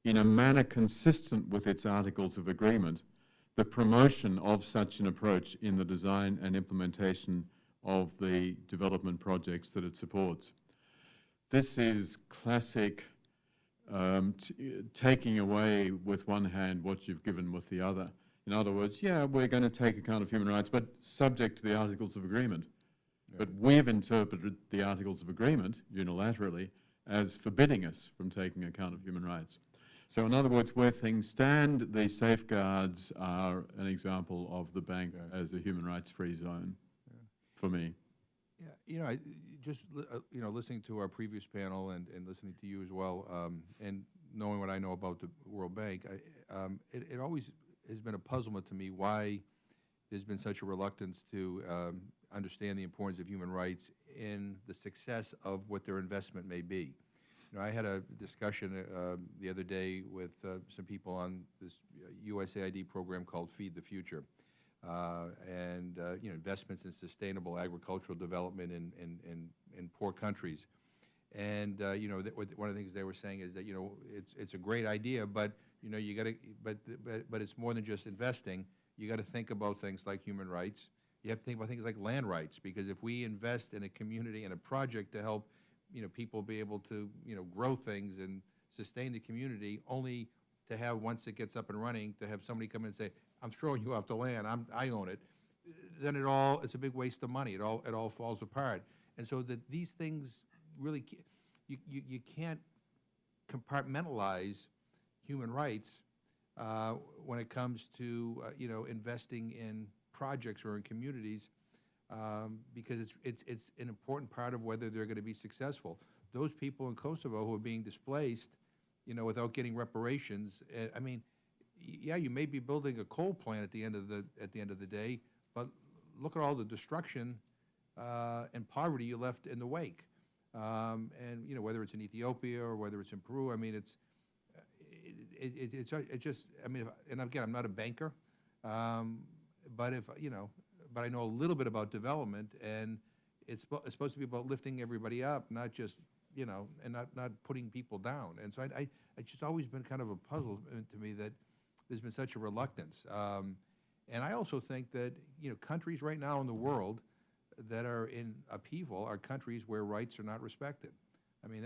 in a manner consistent with its Articles of Agreement, the promotion of such an approach in the design and implementation of the development projects that it supports. This is classic taking away with one hand what you've given with the other. In other words, yeah, we're going to take account of human rights, but subject to the Articles of Agreement. Yeah. But we've interpreted the Articles of Agreement unilaterally as forbidding us from taking account of human rights. So in other words, where things stand, the safeguards are an example of the bank as a human rights-free zone for me. Yeah, you know, you know, listening to our previous panel and listening to you as well, and knowing what I know about the World Bank, it always has been a puzzlement to me why there's been such a reluctance to understand the importance of human rights in the success of what their investment may be. You know, I had a discussion the other day with some people on this USAID program called Feed the Future. And you know, investments in sustainable agricultural development in poor countries, and you know, one of the things they were saying is that, you know, it's a great idea, but you know, you got to, but it's more than just investing. You got to think about things like human rights. You have to think about things like land rights, because if we invest in a community and a project to help, you know, people be able to, you know, grow things and sustain the community, only to have, once it gets up and running, to have somebody come in and say, I'm throwing you off the land, I own it, then it's a big waste of money. It all falls apart. And so that these things really, you can't compartmentalize human rights when it comes to you know, investing in projects or in communities, because it's an important part of whether they're going to be successful. Those people in Kosovo who are being displaced, you know, without getting reparations, I mean, yeah, you may be building a coal plant at the end of the day, but look at all the destruction and poverty you left in the wake. And you know, whether it's in Ethiopia or whether it's in Peru, I mean, it's just, I mean, and again, I'm not a banker, but if you know, but I know a little bit about development, and it's supposed to be about lifting everybody up, not just, you know, and not putting people down. And so it's just always been kind of a puzzle to me that there's been such a reluctance. And I also think that, you know, countries right now in the world that are in upheaval are countries where rights are not respected. I mean,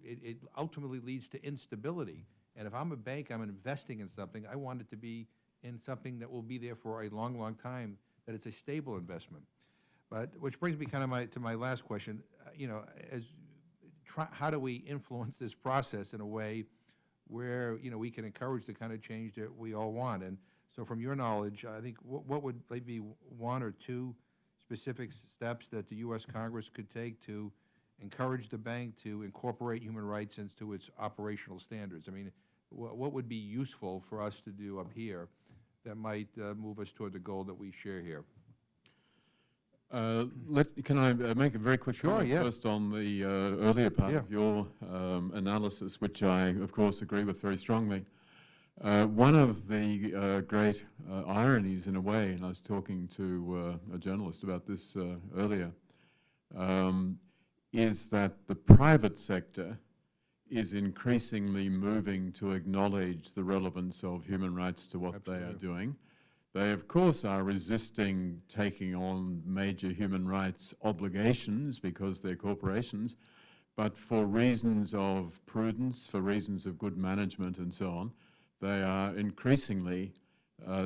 it ultimately leads to instability. And if I'm a bank, I'm investing in something, I want it to be in something that will be there for a long, long time, that it's a stable investment. But, which brings me kind of to my last question, you know, how do we influence this process in a way where, you know, we can encourage the kind of change that we all want? And so from your knowledge, I think what would maybe one or two specific steps that the U.S. Congress could take to encourage the bank to incorporate human rights into its operational standards? I mean, what would be useful for us to do up here that might move us toward the goal that we share here? Can I make a very quick comment first on the earlier part of your analysis, which I, of course, agree with very strongly. One of the great ironies, in a way, and I was talking to a journalist about this earlier, is that the private sector is increasingly moving to acknowledge the relevance of human rights to what they are doing. They, of course, are resisting taking on major human rights obligations because they're corporations, but for reasons of prudence, for reasons of good management and so on, they are increasingly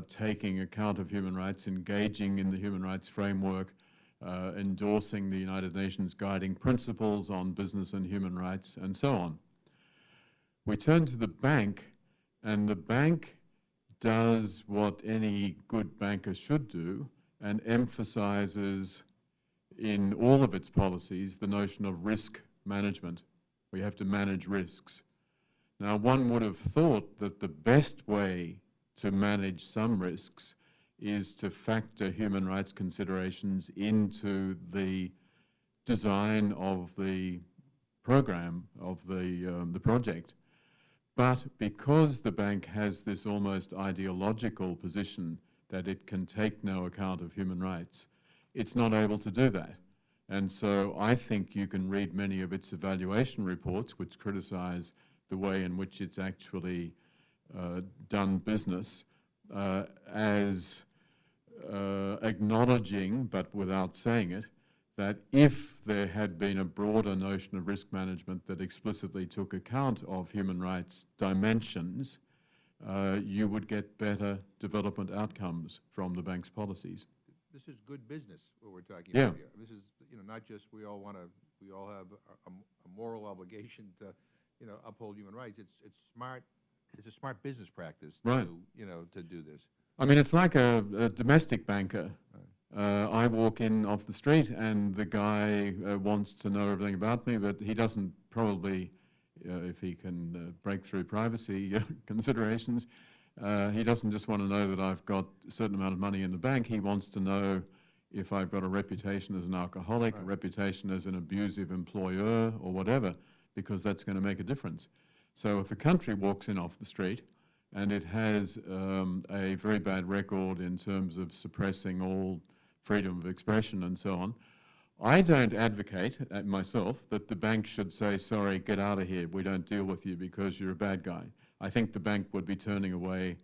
taking account of human rights, engaging in the human rights framework, endorsing the United Nations guiding principles on business and human rights, and so on. We turn to the bank, and the bank does what any good banker should do and emphasizes in all of its policies the notion of risk management. We have to manage risks. Now, one would have thought that the best way to manage some risks is to factor human rights considerations into the design of the program, of the project. But because the bank has this almost ideological position that it can take no account of human rights, it's not able to do that. And so I think you can read many of its evaluation reports, which criticize the way in which it's actually done business, as acknowledging, but without saying it, that if there had been a broader notion of risk management that explicitly took account of human rights dimensions, you would get better development outcomes from the bank's policies. This is good business, what we're talking Yeah. about here. This is, not just we all have a moral obligation to, uphold human rights. It's smart. It's a smart business practice to, Right. To do this. I mean, it's like a domestic banker. I walk in off the street and the guy wants to know everything about me, but he doesn't probably, if he can break through privacy considerations, he doesn't just want to know that I've got a certain amount of money in the bank. He wants to know if I've got a reputation as an alcoholic, Right. a reputation as an abusive employer, or whatever, because that's going to make a difference. So if a country walks in off the street and it has a very bad record in terms of suppressing all freedom of expression and so on, I don't advocate myself that the bank should say, sorry, get out of here, we don't deal with you because you're a bad guy. I think the bank would be turning away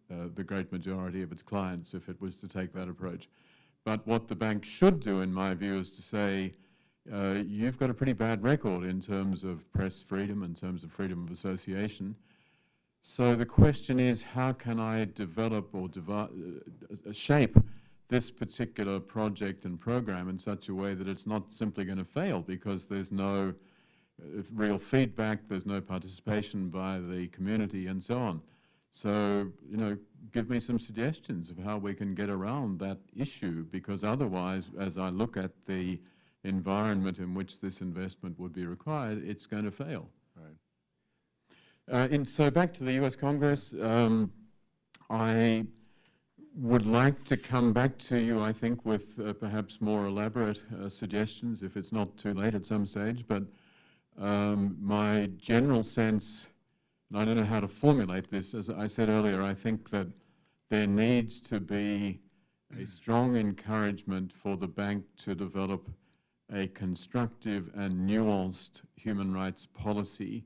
the great majority of its clients if it was to take that approach. But what the bank should do, in my view, is to say, you've got a pretty bad record in terms of press freedom, in terms of freedom of association. So the question is, how can I develop or shape this particular project and program in such a way that it's not simply going to fail because there's no real feedback, there's no participation by the community and so on. So, give me some suggestions of how we can get around that issue, because otherwise, as I look at the environment in which this investment would be required, it's going to fail. Right. So back to the US Congress, I would like to come back to you, I think, with perhaps more elaborate suggestions, if it's not too late at some stage. But my general sense, and I don't know how to formulate this, as I said earlier, I think that there needs to be a strong encouragement for the bank to develop a constructive and nuanced human rights policy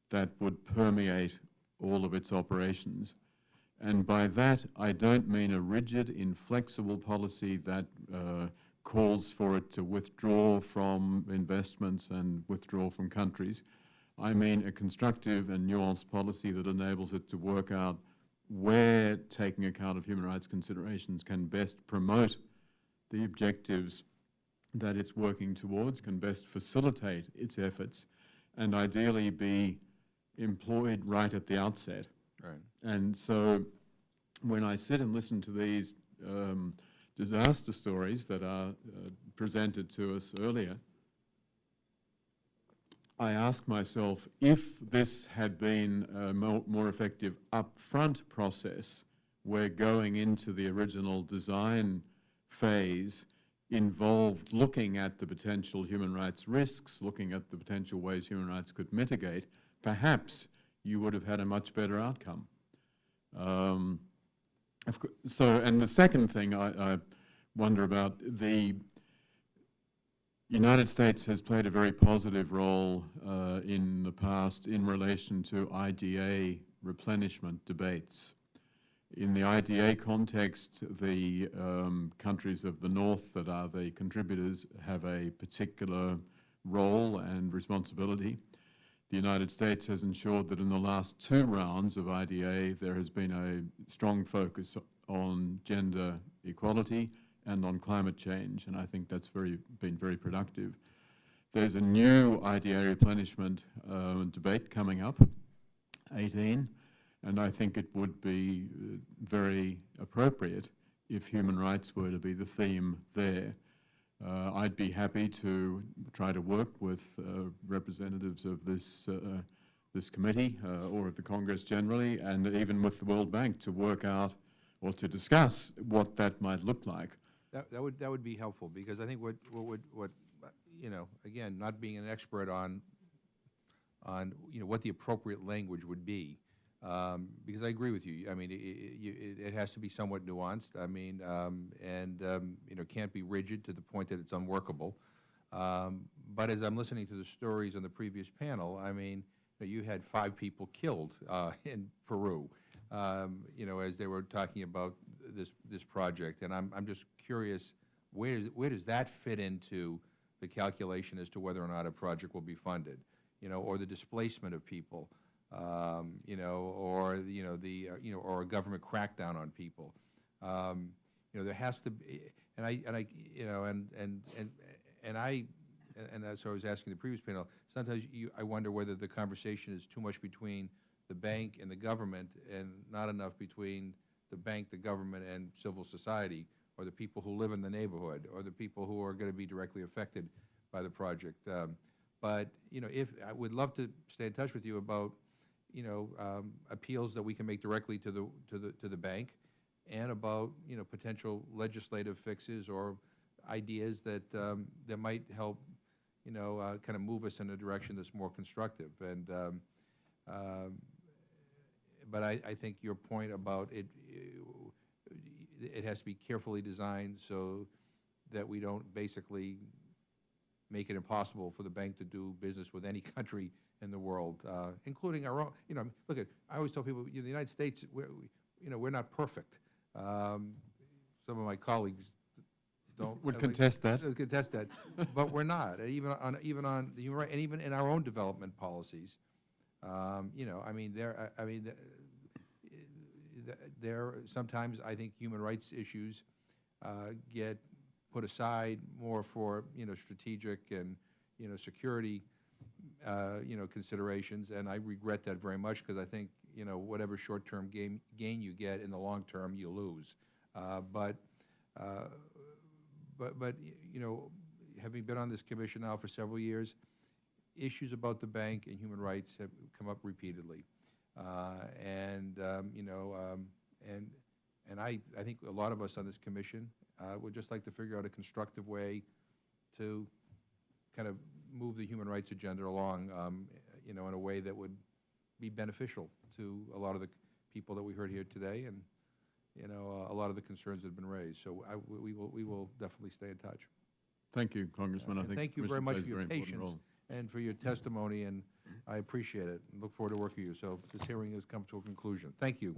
that would permeate all of its operations. And by that, I don't mean a rigid, inflexible policy that calls for it to withdraw from investments and withdraw from countries. I mean a constructive and nuanced policy that enables it to work out where taking account of human rights considerations can best promote the objectives that it's working towards, can best facilitate its efforts, and ideally be employed right at the outset. Right. And so when I sit and listen to these disaster stories that are presented to us earlier, I ask myself, if this had been a more effective upfront process, where going into the original design phase involved looking at the potential human rights risks, looking at the potential ways human rights could mitigate, perhaps you would have had a much better outcome. And the second thing I wonder about, the United States has played a very positive role in the past in relation to IDA replenishment debates. In the IDA context, the countries of the North that are the contributors have a particular role and responsibility. The United States has ensured that in the last 2 rounds of IDA, there has been a strong focus on gender equality and on climate change, and I think that's been very productive. There's a new IDA replenishment debate coming up 18, and I think it would be very appropriate if human rights were to be the theme there. I'd be happy to try to work with representatives of this committee or of the Congress generally, and even with the World Bank to work out or to discuss what that might look like. That would be helpful, because I think what you know, again, not being an expert on you know, what the appropriate language would be, because I agree with you. I mean, it has to be somewhat nuanced. I mean, you know, can't be rigid to the point that it's unworkable. But as I'm listening to the stories on the previous panel, I mean, you had 5 people killed in Peru, you know, as they were talking about this project, and I'm just curious, where does that fit into the calculation as to whether or not a project will be funded, you know, or the displacement of people, you know, or you know, or a government crackdown on people. You know, there has to be, and I, you know, and that's what I was asking the previous panel. Sometimes I wonder whether the conversation is too much between the bank and the government, and not enough between the bank, the government, and civil society, or the people who live in the neighborhood, or the people who are going to be directly affected by the project. But you know, if I would love to stay in touch with you about, you know, appeals that we can make directly to the bank, and about, you know, potential legislative fixes or ideas that that might help, you know, kind of move us in a direction that's more constructive. And but I think your point about it has to be carefully designed so that we don't basically make it impossible for the bank to do business with any country in the world, including our own. You know, look at, I always tell people, you know, the United States, you know, we're not perfect. Some of my colleagues would contest that. Contest that, but we're not. Even on the human right, and even in our own development policies, you know, I mean, there sometimes I think human rights issues get put aside more for, you know, strategic and, you know, security, you know, considerations, and I regret that very much, because I think, you know, whatever short-term gain you get, in the long term you lose. But you know, having been on this commission now for several years, issues about the bank and human rights have come up repeatedly, you know, and I think a lot of us on this commission would just like to figure out a constructive way to kind of move the human rights agenda along, you know, in a way that would be beneficial to a lot of the people that we heard here today, and, you know, a lot of the concerns that have been raised. So we will definitely stay in touch. Thank you, Congressman. I think thank you very much for your Commissioner plays a very important patience role. and for your testimony, and I appreciate it, and look forward to working with you. So this hearing has come to a conclusion. Thank you.